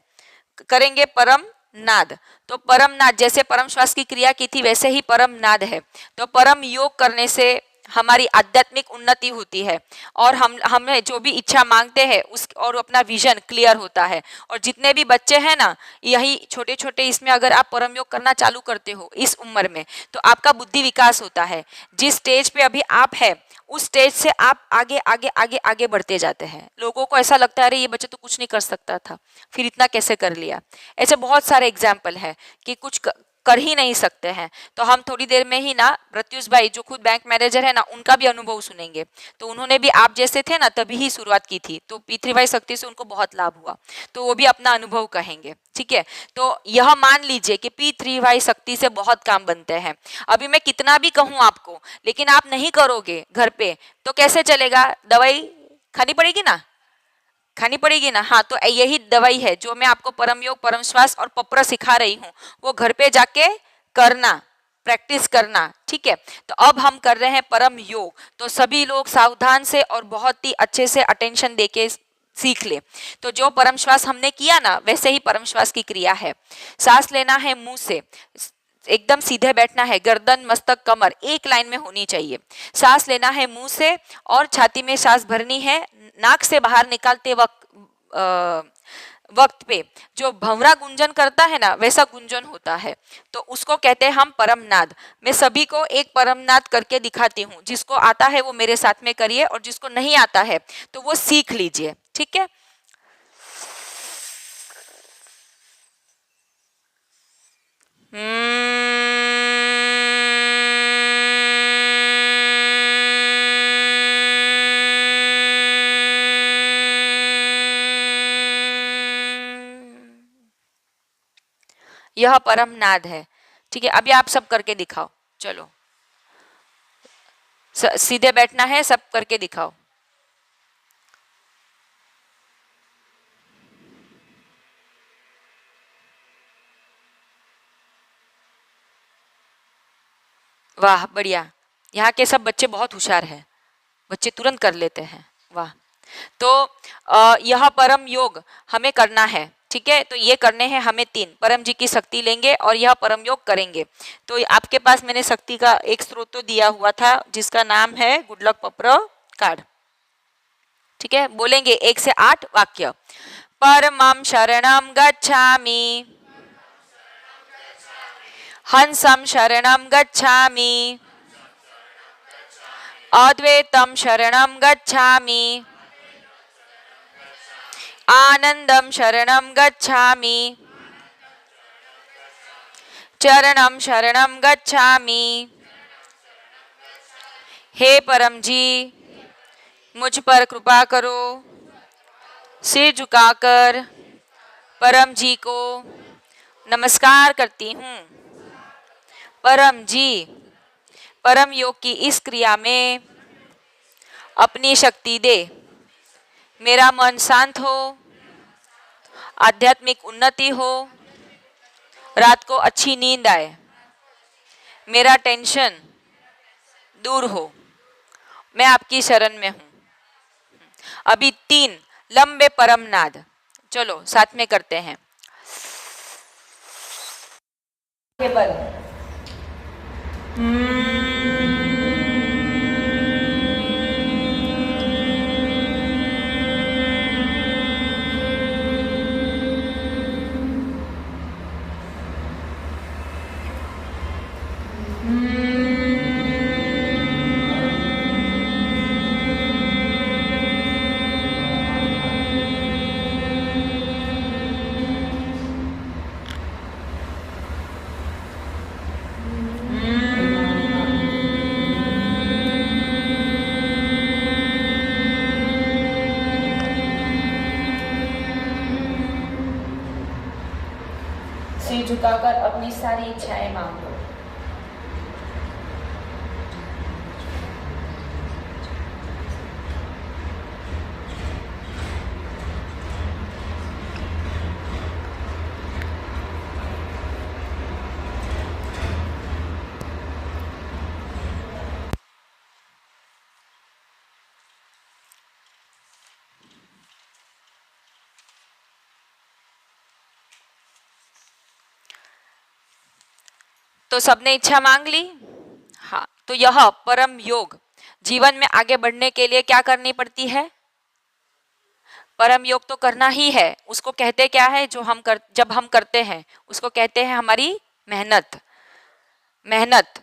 करेंगे परम नाद। तो परम नाद, जैसे परम श्वास की क्रिया की थी वैसे ही परम नाद है। तो परम योग करने से हमारी आध्यात्मिक उन्नति होती है, और हमें जो भी इच्छा मांगते हैं उस और अपना विजन क्लियर होता है। और जितने भी बच्चे हैं ना, यही छोटे छोटे, इसमें अगर आप परम योग करना चालू करते हो इस उम्र में, तो आपका बुद्धि विकास होता है। जिस स्टेज पे अभी आप है उस स्टेज से आप आगे आगे आगे आगे बढ़ते जाते हैं। लोगों को ऐसा लगता है अरे ये बच्चा तो कुछ नहीं कर सकता था, फिर इतना कैसे कर लिया। ऐसे बहुत सारे एग्जाम्पल है कि कुछ कर ही नहीं सकते हैं। तो हम थोड़ी देर में ही ना प्रत्युष भाई जो खुद बैंक मैनेजर है ना, उनका भी अनुभव सुनेंगे। तो उन्होंने भी आप जैसे थे ना तभी ही शुरुआत की थी, तो P3Y शक्ति से उनको बहुत लाभ हुआ, तो वो भी अपना अनुभव कहेंगे, ठीक है। तो यह मान लीजिए कि P3Y शक्ति से बहुत काम बनते हैं। अभी मैं कितना भी कहूँ आपको, लेकिन आप नहीं करोगे घर पे तो कैसे चलेगा? दवाई खानी पड़ेगी ना, खानी पड़ेगी ना। हाँ, तो यही दवाई है जो मैं आपको परम योग, परम श्वास और पप्र सिखा रही हूँ, वो घर पे जाके करना, प्रैक्टिस करना, ठीक है। तो अब हम कर रहे हैं परम योग, तो सभी लोग सावधान से और बहुत ही अच्छे से अटेंशन देके सीख ले। तो जो परम श्वास हमने किया ना वैसे ही परम श्वास की क्रिया है। सांस लेना है मुंह से, एकदम सीधे बैठना है, गर्दन मस्तक कमर एक लाइन में होनी चाहिए। सांस लेना है मुंह से और छाती में सांस भरनी है, नाक से बाहर निकालते वक्त पे जो भंवरा गुंजन करता है ना वैसा गुंजन होता है, तो उसको कहते हैं हम परमनाद। मैं सभी को एक परमनाद करके दिखाती हूँ, जिसको आता है वो मेरे साथ में करिए और जिसको नहीं आता है तो वो सीख लीजिए, ठीक है। यह परम नाद है। ठीक है, अभी आप सब करके दिखाओ। चलो, सीधे बैठना है, सब करके दिखाओ। वाह, बढ़िया। यहाँ के सब बच्चे बहुत होशियार हैं, बच्चे तुरंत कर लेते हैं। वाह। तो यह परम योग हमें करना है। ठीक है, तो ये करने हैं हमें 3। परम जी की शक्ति लेंगे और यह परम योग करेंगे। तो आपके पास मैंने शक्ति का एक स्रोत तो दिया हुआ था जिसका नाम है गुड लक पप्र कार्ड। ठीक है, बोलेंगे 1 से 8 वाक्य। परमं शरणं गच्छामि, हंसं शरणं गच्छामि, अद्वैतं शरणं गच्छामि, आनंदं शरणं गच्छामि, चरणं शरणं गच्छामि। हे परम जी, मुझ पर कृपा करो। सिर झुकाकर परम जी को नमस्कार करती हूँ। परम जी, परम योग की इस क्रिया में अपनी शक्ति दे। मेरा मन शांत हो, आध्यात्मिक उन्नति हो, रात को अच्छी नींद आए, मेरा टेंशन दूर हो। मैं आपकी शरण में हूँ। अभी 3 लंबे परम नाद, चलो साथ में करते हैं। सिर झुकाकर अपनी सारी इच्छाएं मांगो। तो सबने इच्छा मांग ली। हाँ, तो यह परम योग जीवन में आगे बढ़ने के लिए क्या करनी पड़ती है? परम योग तो करना ही है। उसको कहते क्या है? जब हम करते हैं उसको कहते हैं हमारी मेहनत। मेहनत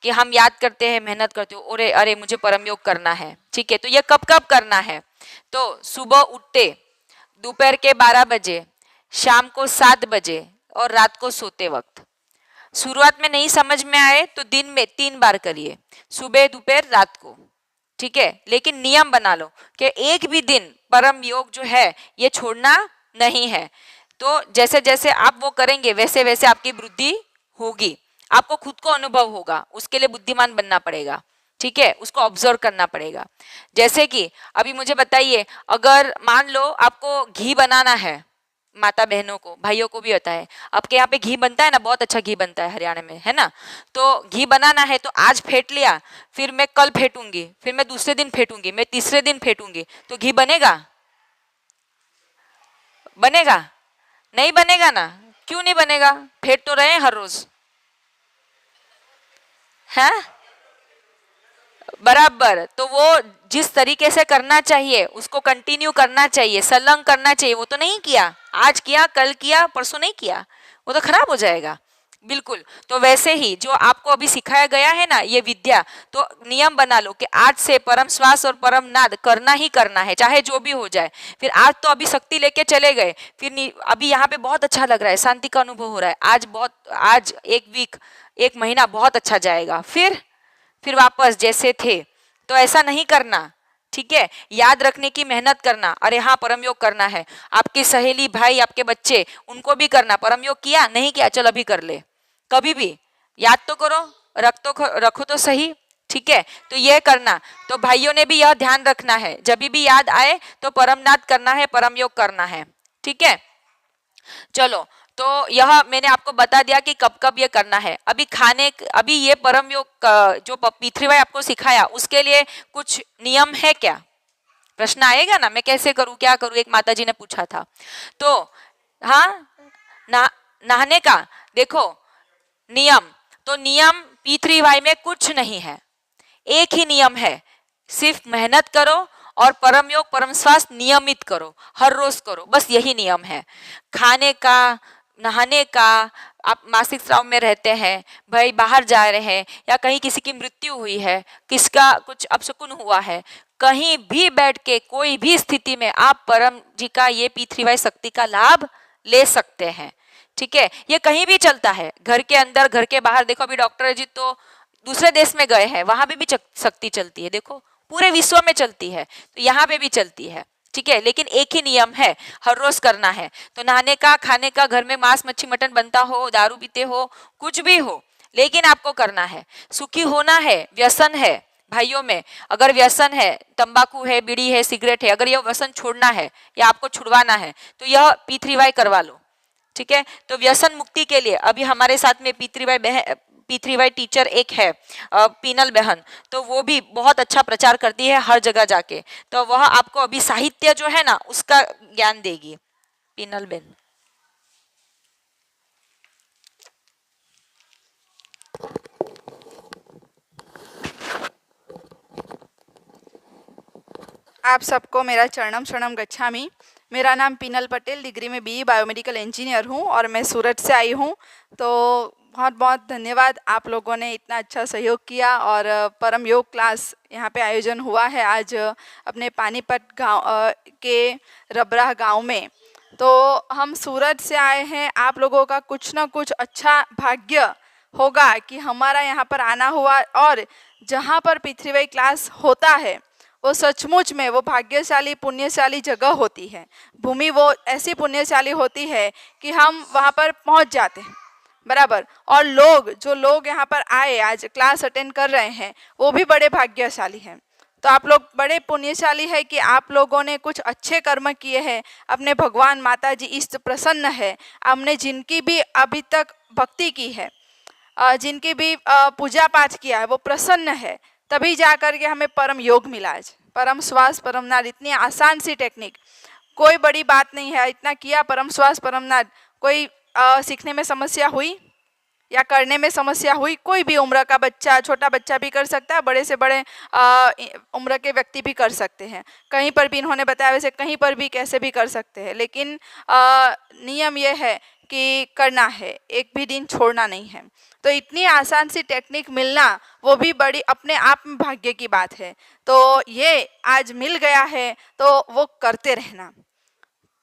कि हम याद करते हैं, मेहनत करते हो, अरे अरे मुझे परम योग करना है। ठीक है, तो ये कब कब करना है? तो सुबह उठते, दोपहर के 12 बजे, शाम को 7 बजे और रात को सोते वक्त। शुरुआत में नहीं समझ में आए तो दिन में 3 बार करिए, सुबह, दोपहर, रात को। ठीक है, लेकिन नियम बना लो कि एक भी दिन परम योग जो है ये छोड़ना नहीं है। तो जैसे जैसे आप वो करेंगे वैसे वैसे आपकी वृद्धि होगी, आपको खुद को अनुभव होगा। उसके लिए बुद्धिमान बनना पड़ेगा। ठीक है, उसको ऑब्जर्व करना पड़ेगा। जैसे कि अभी मुझे बताइए, अगर मान लो आपको घी बनाना है, माता बहनों को, भाइयों को भी होता है, आपके यहाँ पे घी बनता है ना, बहुत अच्छा घी बनता है हरियाणा में, है ना। तो घी बनाना है तो आज फेंट लिया, फिर मैं कल फेंटूंगी, फिर मैं दूसरे दिन फेंटूंगी, मैं तीसरे दिन फेंटूंगी, तो घी बनेगा? बनेगा? नहीं बनेगा ना। क्यों नहीं बनेगा? फेंट तो रहे हैं हर रोज, है बराबर। तो वो जिस तरीके से करना चाहिए उसको कंटिन्यू करना चाहिए, संलग्न करना चाहिए। वो तो नहीं किया, आज किया, कल किया, परसों नहीं किया, वो तो खराब हो जाएगा। बिल्कुल। तो वैसे ही जो आपको अभी सिखाया गया है ना ये विद्या, तो नियम बना लो कि आज से परम श्वास और परम नाद करना ही करना है, चाहे जो भी हो जाए। फिर आज तो अभी शक्ति लेके चले गए, फिर अभी यहाँ पे बहुत अच्छा लग रहा है, शांति का अनुभव हो रहा है, आज एक वीक, एक महीना बहुत अच्छा जाएगा, फिर वापस जैसे थे। तो ऐसा नहीं करना, ठीक है। याद रखने की मेहनत करना, अरे हाँ परम योग करना है, आपकी सहेली भाई आपके बच्चे उनको भी करना, परम योग किया नहीं किया चल अभी कर ले, कभी भी याद तो करो, रखो तो सही, ठीक है। तो यह करना, तो भाइयों ने भी यह ध्यान रखना है, जब भी याद आए तो परमनाद करना है, परम योग करना है, ठीक है। चलो, तो यह मैंने आपको बता दिया कि कब कब ये करना है। अभी ये परम योग जो पृथ्वी आपको सिखाया उसके लिए कुछ नियम है क्या? प्रश्न आएगा ना, मैं कैसे करूं क्या करूं, एक माताजी ने पूछा था। तो हाँ, नहाने का देखो नियम, तो नियम P3Y में कुछ नहीं है, एक ही नियम है, सिर्फ मेहनत करो और परम योग परम श्वास नियमित करो, हर रोज करो, बस यही नियम है। खाने का, नहाने का, आप मासिक स्राव में रहते हैं, भाई बाहर जा रहे हैं या कहीं किसी की मृत्यु हुई है, किसका कुछ अपशकुन हुआ है, कहीं भी बैठ के कोई भी स्थिति में आप परम जी का ये P3Y शक्ति का लाभ ले सकते हैं, ठीक है। ये कहीं भी चलता है, घर के अंदर घर के बाहर। देखो अभी डॉक्टर जी तो दूसरे देश में गए हैं, वहां पे भी शक्ति चलती है, देखो पूरे विश्व में चलती है, तो यहाँ पे भी चलती है, ठीक है। लेकिन एक ही नियम है, हर रोज करना है। तो नहाने का, खाने का, घर में मांस मच्छी मटन बनता हो, दारू पीते हो, कुछ भी हो, लेकिन आपको करना है। सुखी होना है, व्यसन है भाइयों में, अगर व्यसन है, तंबाकू है, बीड़ी है, सिगरेट है, अगर यह व्यसन छोड़ना है या आपको छुड़वाना है तो यह P3Y करवा लो, ठीक है। तो व्यसन मुक्ति के लिए अभी हमारे साथ में P3Y टीचर एक है, पीनल बहन, तो वो भी बहुत अच्छा प्रचार करती है हर जगह जाके, तो वह आपको अभी साहित्य जो है ना उसका ज्ञान देगी, पीनल बहन। आप सबको मेरा चरणम शरणम गच्छामि। मेरा नाम पीनल पटेल, डिग्री में BE बायोमेडिकल इंजीनियर हूँ और मैं सूरत से आई हूँ। तो बहुत बहुत धन्यवाद, आप लोगों ने इतना अच्छा सहयोग किया और परम योग क्लास यहाँ पे आयोजन हुआ है आज अपने पानीपत गांव के रबराह गांव में। तो हम सूरत से आए हैं, आप लोगों का कुछ ना कुछ अच्छा भाग्य होगा कि हमारा यहाँ पर आना हुआ, और जहाँ पर P3Y क्लास होता है वो सचमुच में वो भाग्यशाली पुण्यशाली जगह होती है, भूमि वो ऐसी पुण्यशाली होती है कि हम वहाँ पर पहुँच जाते हैं, बराबर। और जो लोग यहाँ पर आए आज क्लास अटेंड कर रहे हैं वो भी बड़े भाग्यशाली हैं। तो आप लोग बड़े पुण्यशाली है कि आप लोगों ने कुछ अच्छे कर्म किए हैं, अपने भगवान माता जी इष्ट प्रसन्न है, हमने जिनकी भी अभी तक भक्ति की है, जिनकी भी पूजा पाठ किया है वो प्रसन्न है, तभी जा कर के हमें परम योग मिला आज। परम श्वास परम नाद, इतनी आसान सी टेक्निक, कोई बड़ी बात नहीं है, इतना किया परम श्वास परम नाद। कोई सीखने में समस्या हुई या करने में समस्या हुई, कोई भी उम्र का बच्चा, छोटा बच्चा भी कर सकता है, बड़े से बड़े उम्र के व्यक्ति भी कर सकते हैं। कहीं पर भी इन्होंने बताया वैसे कहीं पर भी कैसे भी कर सकते हैं, लेकिन नियम यह है कि करना है, एक भी दिन छोड़ना नहीं है। तो इतनी आसान सी टेक्निक मिलना वो भी बड़ी अपने आप में भाग्य की बात है। तो ये आज मिल गया है तो वो करते रहना,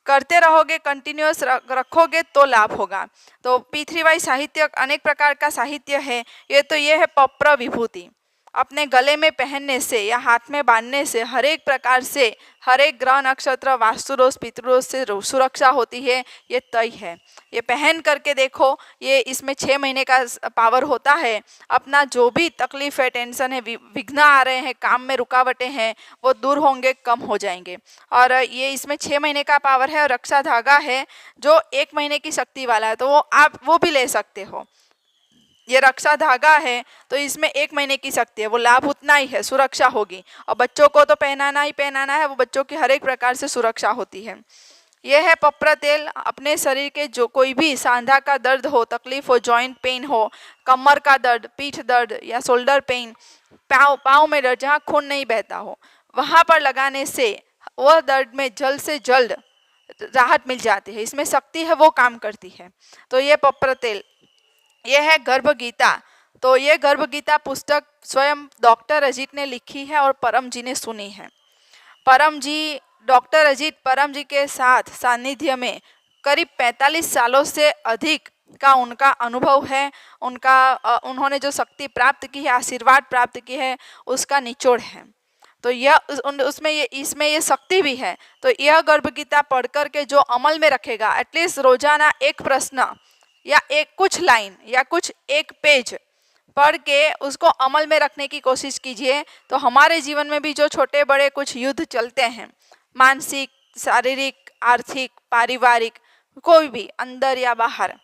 करते रहोगे, कंटिन्यूअस रखोगे तो लाभ होगा। तो P3Y साहित्य अनेक प्रकार का साहित्य है, ये है पप्र विभूति, अपने गले में पहनने से या हाथ में बांधने से हर एक प्रकार से, हर एक ग्रह नक्षत्र वास्तु दोष पितृदोष से सुरक्षा होती है, ये तय है। ये पहन करके देखो, ये इसमें 6 महीने का पावर होता है। अपना जो भी तकलीफ है, टेंशन है, विघ्न आ रहे हैं, काम में रुकावटें हैं, वो दूर होंगे, कम हो जाएंगे। और ये इसमें 6 महीने का पावर है, और रक्षा धागा है जो 1 महीने की शक्ति वाला है, तो वो आप वो भी ले सकते हो। ये रक्षा धागा है तो इसमें 1 महीने की शक्ति है, वो लाभ उतना ही है, सुरक्षा होगी। और बच्चों को तो पहनाना ही पहनाना है, वो बच्चों की हर एक प्रकार से सुरक्षा होती है। यह है पप्र तेल, अपने शरीर के जो कोई भी सांधा का दर्द हो, तकलीफ हो, जॉइंट पेन हो, कमर का दर्द, पीठ दर्द या शोल्डर पेन, पाँव में दर्द, जहाँ खून नहीं बहता हो, वहाँ पर लगाने से वह दर्द में जल्द से जल्द राहत मिल जाती है। इसमें शक्ति है, वो काम करती है। तो ये पप्र तेल ये है गर्भ गीता। तो ये गर्भ गीता पुस्तक स्वयं डॉक्टर अजीत ने लिखी है और परम जी ने सुनी है। परम जी, डॉक्टर अजीत परम जी के साथ सानिध्य में करीब 45 सालों से अधिक का उनका अनुभव है। उन्होंने जो शक्ति प्राप्त की है, आशीर्वाद प्राप्त की है, उसका निचोड़ है। तो यह इसमें ये शक्ति भी है। तो यह गर्भ गीता पढ़ कर के जो अमल में रखेगा, एटलीस्ट रोजाना एक प्रश्न या एक कुछ लाइन या कुछ एक पेज पढ़ के उसको अमल में रखने की कोशिश कीजिए। तो हमारे जीवन में भी जो छोटे बड़े कुछ युद्ध चलते हैं, मानसिक, शारीरिक, आर्थिक, पारिवारिक, कोई भी अंदर या बाहर,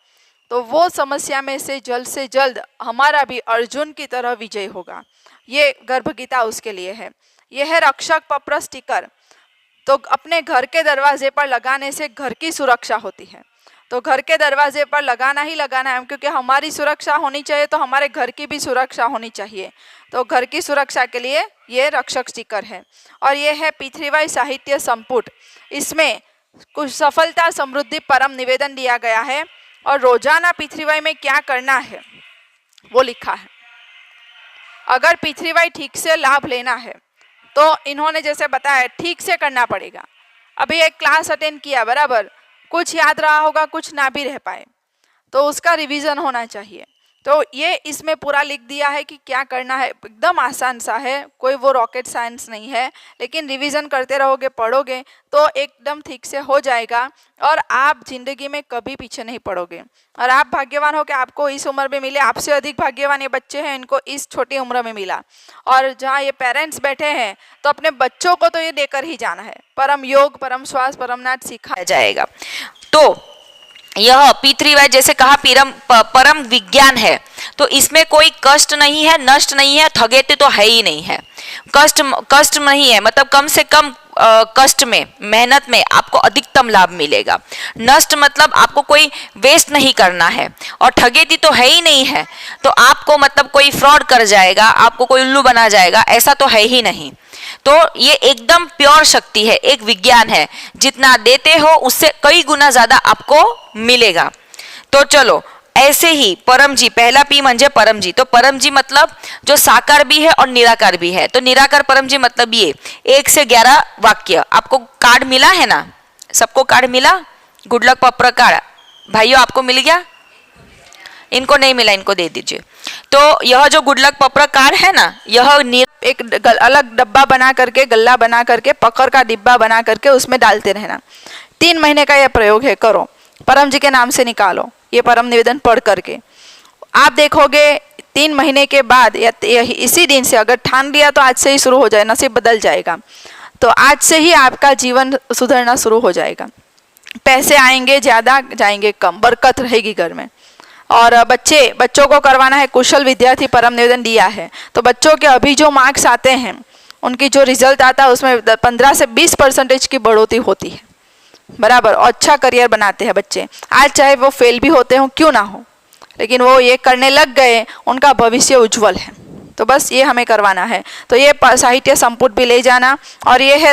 तो वो समस्या में से जल्द हमारा भी अर्जुन की तरह विजय होगा। ये गर्भ गीता उसके लिए है। यह है रक्षक पत्र स्टिकर। तो अपने घर के दरवाजे पर लगाने से घर की सुरक्षा होती है। तो घर के दरवाजे पर लगाना ही लगाना है, क्योंकि हमारी सुरक्षा होनी चाहिए तो हमारे घर की भी सुरक्षा होनी चाहिए। तो घर की सुरक्षा के लिए ये रक्षक स्टिकर है। और ये है पृथ्वीबाई साहित्य संपुट। इसमें कुछ सफलता समृद्धि परम निवेदन दिया गया है और रोजाना पृथ्वीबाई में क्या करना है वो लिखा है। अगर पृथ्वीबाई ठीक से लाभ लेना है तो इन्होंने जैसे बताया ठीक से करना पड़ेगा। अभी एक क्लास अटेंड किया, बराबर, कुछ याद रहा होगा, कुछ ना भी रह पाए, तो उसका रिवीजन होना चाहिए। तो ये इसमें पूरा लिख दिया है कि क्या करना है। एकदम आसान सा है, कोई वो रॉकेट साइंस नहीं है, लेकिन रिवीजन करते रहोगे, पढ़ोगे तो एकदम ठीक से हो जाएगा और आप जिंदगी में कभी पीछे नहीं पड़ोगे। और आप भाग्यवान हो कि आपको इस उम्र में मिले। आपसे अधिक भाग्यवान ये बच्चे हैं, इनको इस छोटी उम्र में मिला। और जहाँ ये पेरेंट्स बैठे हैं तो अपने बच्चों को तो ये देकर ही जाना है। परम योग, परम श्वास, परम नाट सिखाया जाएगा। तो यह पृथ्वीबाई जैसे कहा परम विज्ञान है, तो इसमें कोई कष्ट नहीं है, नष्ट नहीं है, थगेते तो है ही नहीं है। कष्ट नहीं है, मतलब कम से कम कष्ट में, मेहनत में आपको अधिकतम लाभ मिलेगा। नष्ट मतलब आपको कोई वेस्ट नहीं करना है, और ठगेती तो है ही नहीं है, तो आपको मतलब कोई फ्रॉड कर जाएगा, आपको कोई उल्लू बना जाएगा, ऐसा तो है ही नहीं। तो ये एकदम प्योर शक्ति है, एक विज्ञान है। जितना देते हो उससे कई गुना ज्यादा आपको मिलेगा। तो चलो, ऐसे ही परम जी, पहला पी म्हणजे परम जी। तो परम जी मतलब जो साकार भी है और निराकार भी है। तो निराकार परम जी मतलब ये 1 से 11 वाक्य। आपको कार्ड मिला है ना? सबको कार्ड मिला? गुड लक पप्र कार्ड भाइयों, आपको मिल गया? इनको नहीं मिला, इनको दे दीजिए। तो यह जो गुड लक पप्र कार्ड है ना, यह एक अलग डब्बा बना करके, गल्ला बना करके, पकड़ का डिब्बा बना करके उसमें डालते रहना। 3 महीने का यह प्रयोग है, करो, परम जी के नाम से निकालो ये परम निवेदन पढ़ करके। आप देखोगे 3 महीने के बाद या इसी दिन से अगर ठान लिया तो आज से ही शुरू हो जाए, नसीब बदल जाएगा। तो आज से ही आपका जीवन सुधरना शुरू हो जाएगा। पैसे आएंगे ज़्यादा, जाएंगे कम, बरकत रहेगी घर में। और बच्चों को करवाना है, कुशल विद्यार्थी परम निवेदन दिया है। तो बच्चों के अभी जो मार्क्स आते हैं, उनकी जो रिजल्ट आता है उसमें 15 से 20% की बढ़ोतरी होती है, बराबर। और अच्छा करियर बनाते हैं बच्चे। आज चाहे वो फेल भी होते हो, क्यों ना हो, लेकिन वो ये करने लग गए, उनका भविष्य उज्जवल है। तो बस ये हमें करवाना है। तो ये साहित्य संपुट भी ले जाना। और ये है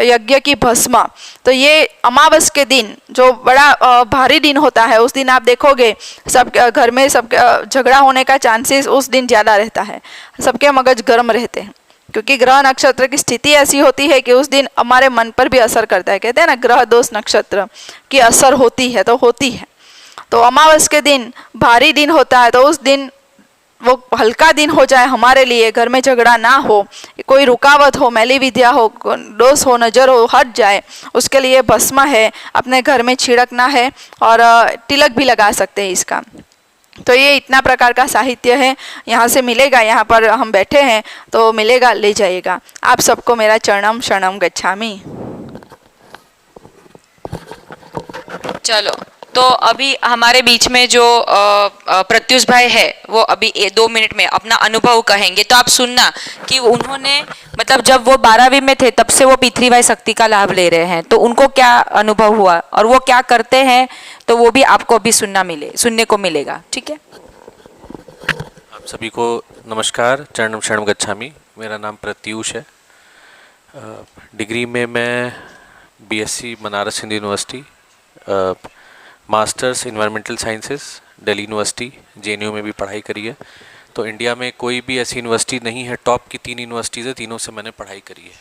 यज्ञ की भस्म। तो ये अमावस के दिन जो बड़ा भारी दिन होता है, उस दिन आप देखोगे सब घर में सब झगड़ा होने का चांसेस उस दिन ज़्यादा रहता है। सबके मगज गर्म रहते हैं, क्योंकि ग्रह नक्षत्र की स्थिति ऐसी होती है कि उस दिन हमारे मन पर भी असर करता है। कहते हैं ना, ग्रह दोष नक्षत्र की असर होती है, तो होती है। तो अमावस के दिन भारी दिन होता है, तो उस दिन वो हल्का दिन हो जाए हमारे लिए, घर में झगड़ा ना हो, कोई रुकावट हो, मैली विद्या हो, दोष हो, नजर हो, हट जाए, उसके लिए भस्म है, अपने घर में छिड़कना है। और तिलक भी लगा सकते हैं इसका। तो ये इतना प्रकार का साहित्य है, यहाँ से मिलेगा, यहाँ पर हम बैठे हैं तो मिलेगा, ले जाइएगा। आप सबको मेरा चरणम शरणम गच्छामि। चलो, तो अभी हमारे बीच में जो प्रत्युष भाई है, वो अभी 2 मिनट में अपना अनुभव कहेंगे। तो आप सुनना कि उन्होंने मतलब जब वो 12वीं में थे तब से वो पृथ्वीबाई शक्ति का लाभ ले रहे हैं, तो उनको क्या अनुभव हुआ और वो क्या करते हैं, तो वो भी आपको अभी सुनने को मिलेगा। ठीक है? आप सभी को नमस्कार, चरणम शरणम गच्छामि। मेरा नाम प्रत्युष है। डिग्री में मैं BSc Banaras Hindu university, masters environmental sciences Delhi university, JNU में भी पढ़ाई करी है। तो इंडिया में कोई भी ऐसी यूनिवर्सिटी नहीं है, टॉप की 3 यूनिवर्सिटीज़ है, तीनों से मैंने पढ़ाई करी है,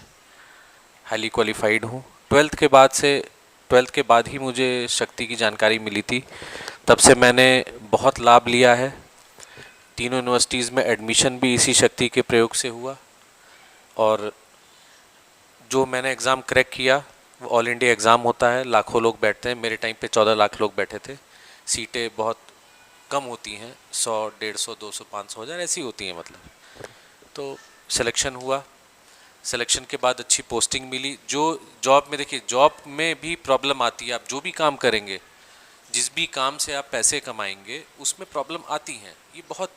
हाईली क्वालिफाइड हूँ। 12th के बाद ही मुझे शक्ति की जानकारी मिली थी, तब से मैंने बहुत लाभ लिया है। तीनों यूनिवर्सिटीज़ में एडमिशन भी इसी शक्ति के प्रयोग से हुआ, और जो मैंने एग्ज़ाम क्रैक किया वो ऑल इंडिया एग्ज़ाम होता है, लाखों लोग बैठते हैं। मेरे टाइम पे 14 लाख लोग बैठे थे। सीटें बहुत कम होती हैं, 100, 150, 200, 500, 1000 ऐसी होती हैं मतलब। तो सिलेक्शन हुआ, सिलेक्शन के बाद अच्छी पोस्टिंग मिली। जो जॉब में, देखिए जॉब में भी प्रॉब्लम आती है, आप जो भी काम करेंगे, जिस भी काम से आप पैसे कमाएंगे उसमें प्रॉब्लम आती हैं, ये बहुत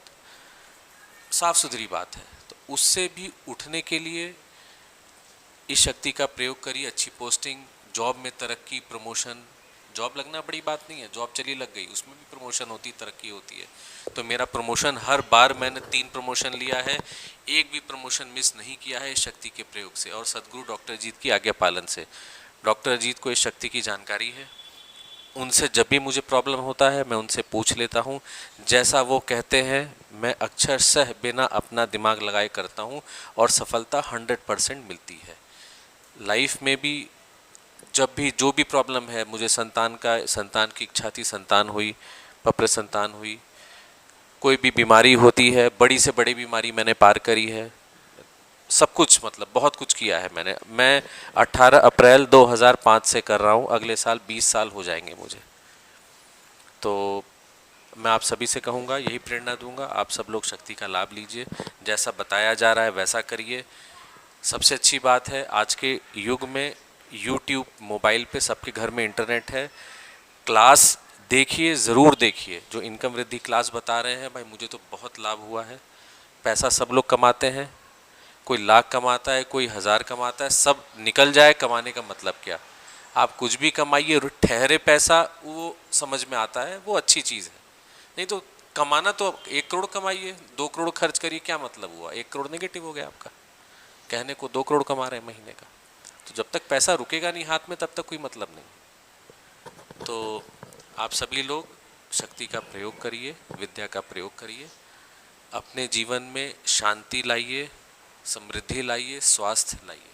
साफ सुथरी बात है। तो उससे भी उठने के लिए इस शक्ति का प्रयोग करिए। अच्छी पोस्टिंग, जॉब में तरक्की, प्रमोशन। जॉब लगना बड़ी बात नहीं है, जॉब चली लग गई, उसमें भी प्रमोशन होती, तरक्की होती है। तो मेरा प्रमोशन, हर बार मैंने 3 प्रमोशन लिया है, एक भी प्रमोशन मिस नहीं किया है इस शक्ति के प्रयोग से, और सदगुरु डॉक्टर अजीत की आज्ञा पालन से। डॉक्टर अजीत को इस शक्ति की जानकारी है, उनसे जब भी मुझे प्रॉब्लम होता है मैं उनसे पूछ लेता हूँ। जैसा वो कहते हैं मैं अक्षरशः बिना अपना दिमाग लगाए करता हूँ, और सफलता 100% मिलती है। लाइफ में भी जब भी जो भी प्रॉब्लम है, मुझे संतान की इच्छा थी, संतान हुई, पत्र संतान हुई, कोई भी बीमारी होती है, बड़ी से बड़ी बीमारी मैंने पार करी है, सब कुछ, मतलब बहुत कुछ किया है मैंने। मैं 18 अप्रैल 2005 से कर रहा हूँ, अगले साल 20 साल हो जाएंगे मुझे। तो मैं आप सभी से कहूँगा, यही प्रेरणा दूंगा, आप सब लोग शक्ति का लाभ लीजिए, जैसा बताया जा रहा है वैसा करिए। सबसे अच्छी बात है आज के युग में YouTube, मोबाइल पे सबके घर में इंटरनेट है, क्लास देखिए, ज़रूर देखिए। जो इनकम वृद्धि क्लास बता रहे हैं भाई, मुझे तो बहुत लाभ हुआ है। पैसा सब लोग कमाते हैं, कोई लाख कमाता है, कोई 1000 कमाता है, सब निकल जाए, कमाने का मतलब क्या। आप कुछ भी कमाइए, ठहरे पैसा, वो समझ में आता है, वो अच्छी चीज़ है। नहीं तो कमाना तो 1 करोड़ कमाइए, 2 करोड़ खर्च करिए, क्या मतलब हुआ? 1 करोड़ नेगेटिव हो गया आपका। कहने को 2 करोड़ कमा रहे हैं महीने का, तो जब तक पैसा रुकेगा नहीं हाथ में तब तक कोई मतलब नहीं। तो आप सभी लोग शक्ति का प्रयोग करिए, विद्या का प्रयोग करिए, अपने जीवन में शांति लाइए, समृद्धि लाइए, स्वास्थ्य लाइए।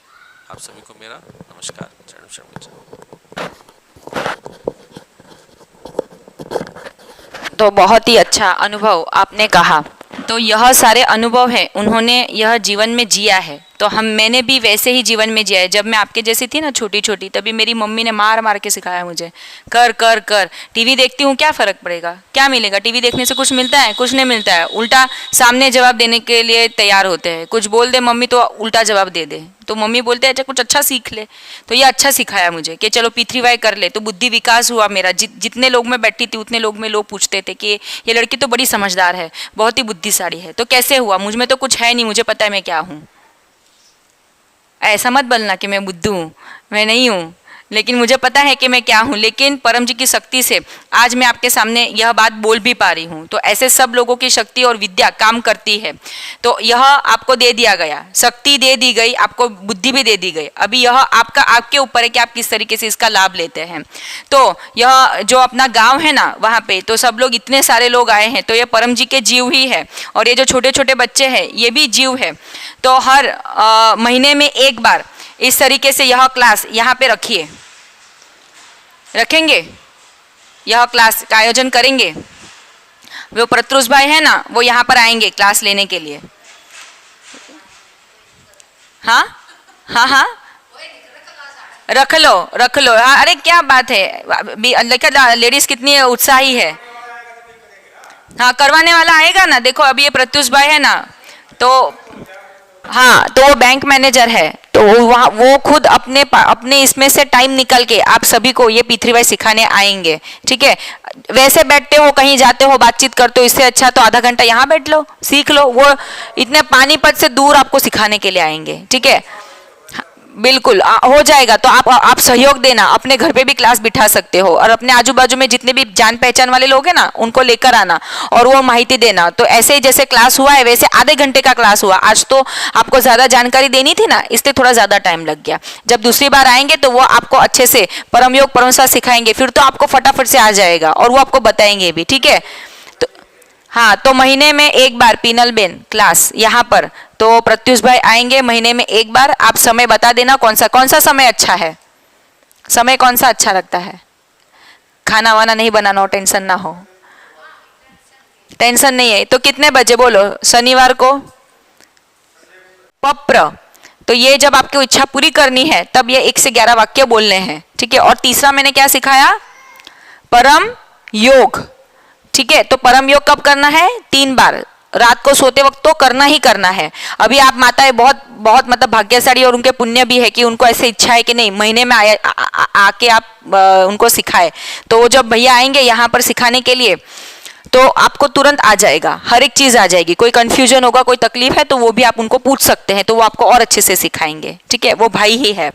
आप सभी को मेरा नमस्कार, चरण शरण। तो बहुत ही अच्छा अनुभव आपने कहा। तो यह सारे अनुभव हैं, उन्होंने यह जीवन में जिया है। तो मैंने भी वैसे ही जीवन में जिया है। जब मैं आपके जैसी थी ना, छोटी छोटी, तभी मेरी मम्मी ने मार मार के सिखाया मुझे, कर कर कर। टीवी देखती हूँ, क्या फ़र्क पड़ेगा, क्या मिलेगा? टीवी देखने से कुछ मिलता है? कुछ नहीं मिलता है। उल्टा सामने जवाब देने के लिए तैयार होते हैं। कुछ बोल दे मम्मी तो उल्टा जवाब दे दे। तो मम्मी बोलते हैं अच्छा कुछ अच्छा सीख ले। तो ये अच्छा सिखाया मुझे कि चलो P3Y कर ले। तो बुद्धि विकास हुआ मेरा। जितने लोग में बैठी थी उतने लोग में लोग पूछते थे कि ये लड़की तो बड़ी समझदार है, बहुत ही बुद्धिशाली है। तो कैसे हुआ? मुझ में तो कुछ है नहीं, मुझे पता है मैं क्या हूँ। ऐसा मत बोलना कि मैं बुद्धू हूँ, मैं नहीं हूँ, लेकिन मुझे पता है कि मैं क्या हूँ। लेकिन परम जी की शक्ति से आज मैं आपके सामने यह बात बोल भी पा रही हूँ। तो ऐसे सब लोगों की शक्ति और विद्या काम करती है। तो यह आपको दे दिया गया, शक्ति दे दी गई, आपको बुद्धि भी दे दी गई। अभी यह आपके ऊपर है कि आप किस तरीके से इसका लाभ लेते हैं। तो यह जो अपना गाँव है ना, वहाँ पे तो सब लोग, इतने सारे लोग आए हैं, तो ये परम जी के जीव ही है। और ये जो छोटे छोटे बच्चे हैं ये भी जीव है। तो हर महीने में एक बार इस तरीके से यह क्लास यहाँ पे रखेंगे, यह क्लास का आयोजन करेंगे। वो प्रत्युष भाई है ना, वो यहाँ पर आएंगे क्लास लेने के लिए। हाँ हाँ हाँ, रख लो। हाँ, अरे क्या बात है, लेडीज कितनी उत्साही है। हाँ, करवाने वाला आएगा ना। देखो अभी ये प्रत्युष भाई है ना, तो हाँ, तो वो बैंक मैनेजर है। तो वो खुद अपने इसमें से टाइम निकल के आप सभी को ये P3Y सिखाने आएंगे। ठीक है, वैसे बैठते हो, कहीं जाते हो, बातचीत करते हो, इससे अच्छा तो आधा घंटा यहाँ बैठ लो, सीख लो। वो इतने पानीपत से दूर आपको सिखाने के लिए आएंगे। ठीक है, बिल्कुल हो जाएगा। तो आप सहयोग देना, अपने घर पे भी क्लास बिठा सकते हो, और अपने आजू बाजू में जितने भी जान पहचान वाले लोग हैं ना, उनको लेकर आना और वो माहिती देना। तो ऐसे ही जैसे क्लास हुआ है वैसे आधे घंटे का क्लास हुआ। आज तो आपको ज़्यादा जानकारी देनी थी ना, इसलिए थोड़ा ज़्यादा टाइम लग गया। जब दूसरी बार आएंगे तो वो आपको अच्छे से परम योग परमसा सिखाएंगे, फिर तो आपको फटाफट से आ जाएगा और वो आपको बताएंगे भी। ठीक है, हाँ, तो महीने में एक बार पीनल बेन क्लास यहाँ पर, तो प्रत्युष भाई आएंगे महीने में एक बार। आप समय बता देना कौन सा समय अच्छा है, समय कौन सा अच्छा लगता है। खाना वाना नहीं बनाना हो, टेंशन ना हो, टेंशन नहीं है। तो कितने बजे बोलो शनिवार को? पप्र, तो ये जब आपको इच्छा पूरी करनी है तब ये 1 से 11 वाक्य बोलने हैं, ठीक है। और तीसरा मैंने क्या सिखाया? परम योग, ठीक है। तो परम योग कब करना है? 3 बार, रात को सोते वक्त तो करना ही करना है। अभी आप माताएं बहुत बहुत मतलब भाग्यशाली और उनके पुण्य भी है कि उनको ऐसे इच्छा है कि नहीं महीने में आके आप उनको सिखाए। तो वो जब भैया आएंगे यहाँ पर सिखाने के लिए तो आपको तुरंत आ जाएगा, हर एक चीज आ जाएगी। कोई कंफ्यूजन होगा, कोई तकलीफ है तो वो भी आप उनको पूछ सकते हैं, तो वो आपको और अच्छे से सिखाएंगे, ठीक है। वो भाई ही है।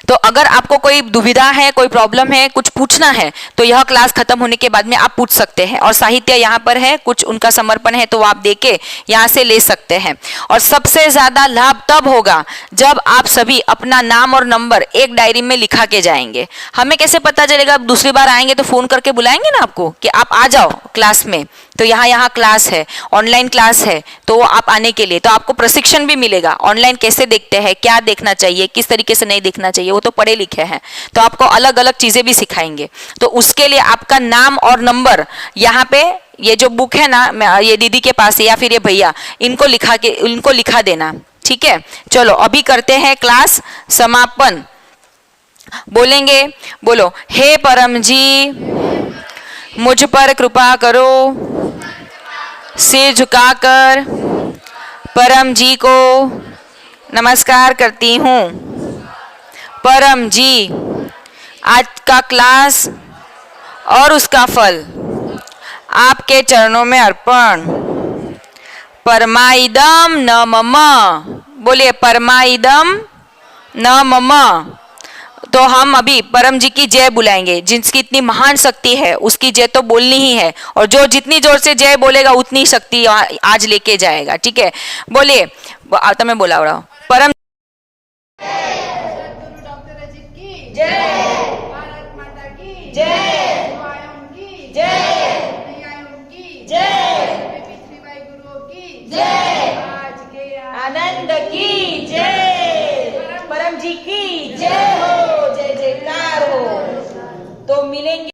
तो अगर आपको कोई दुविधा है, कोई प्रॉब्लम है, कुछ पूछना है तो यह क्लास खत्म होने के बाद में आप पूछ सकते हैं। और साहित्य यहाँ पर है, कुछ उनका समर्पण है तो आप देके यहाँ से ले सकते हैं। और सबसे ज्यादा लाभ तब होगा जब आप सभी अपना नाम और नंबर एक डायरी में लिखा के जाएंगे। हमें कैसे पता चलेगा? अब दूसरी बार आएंगे तो फोन करके बुलाएंगे ना आपको कि आप आ जाओ क्लास में, तो यहाँ क्लास है, ऑनलाइन क्लास है, तो आप आने के लिए तो आपको प्रशिक्षण भी मिलेगा। ऑनलाइन कैसे देखते हैं, क्या देखना चाहिए, किस तरीके से नहीं देखना चाहिए, वो तो पढ़े लिखे हैं, तो आपको अलग अलग चीजें भी सिखाएंगे। तो उसके लिए आपका नाम और नंबर यहाँ पे, ये जो बुक है ना, ये दीदी के पास है या फिर ये भैया, इनको लिखा देना, ठीक है। चलो अभी करते हैं क्लास समापन। बोलेंगे, बोलो, हे परम जी मुझ पर कृपा करो। सिर झुकाकर परम जी को नमस्कार करती हूँ। परम जी, आज का क्लास और उसका फल आपके चरणों में अर्पण। परमाइदम न मम, बोलिए परमाइदम न मम। तो हम अभी परम जी की जय बुलाएंगे, जिसकी इतनी महान शक्ति है उसकी जय तो बोलनी ही है, और जो जितनी जोर से जय बोलेगा उतनी शक्ति आज लेके जाएगा, ठीक है। बोलिए, मैं बोला रहा हूँ, परम डॉक्टर अजीत की जय, भारत माता की जय, उनकी जय, उनकी जय, पृथ्वी गुरुओं की जय, आज के आनंद की जय, परम जी की जय हो, जय जयकार हो। तो मिलेंगे।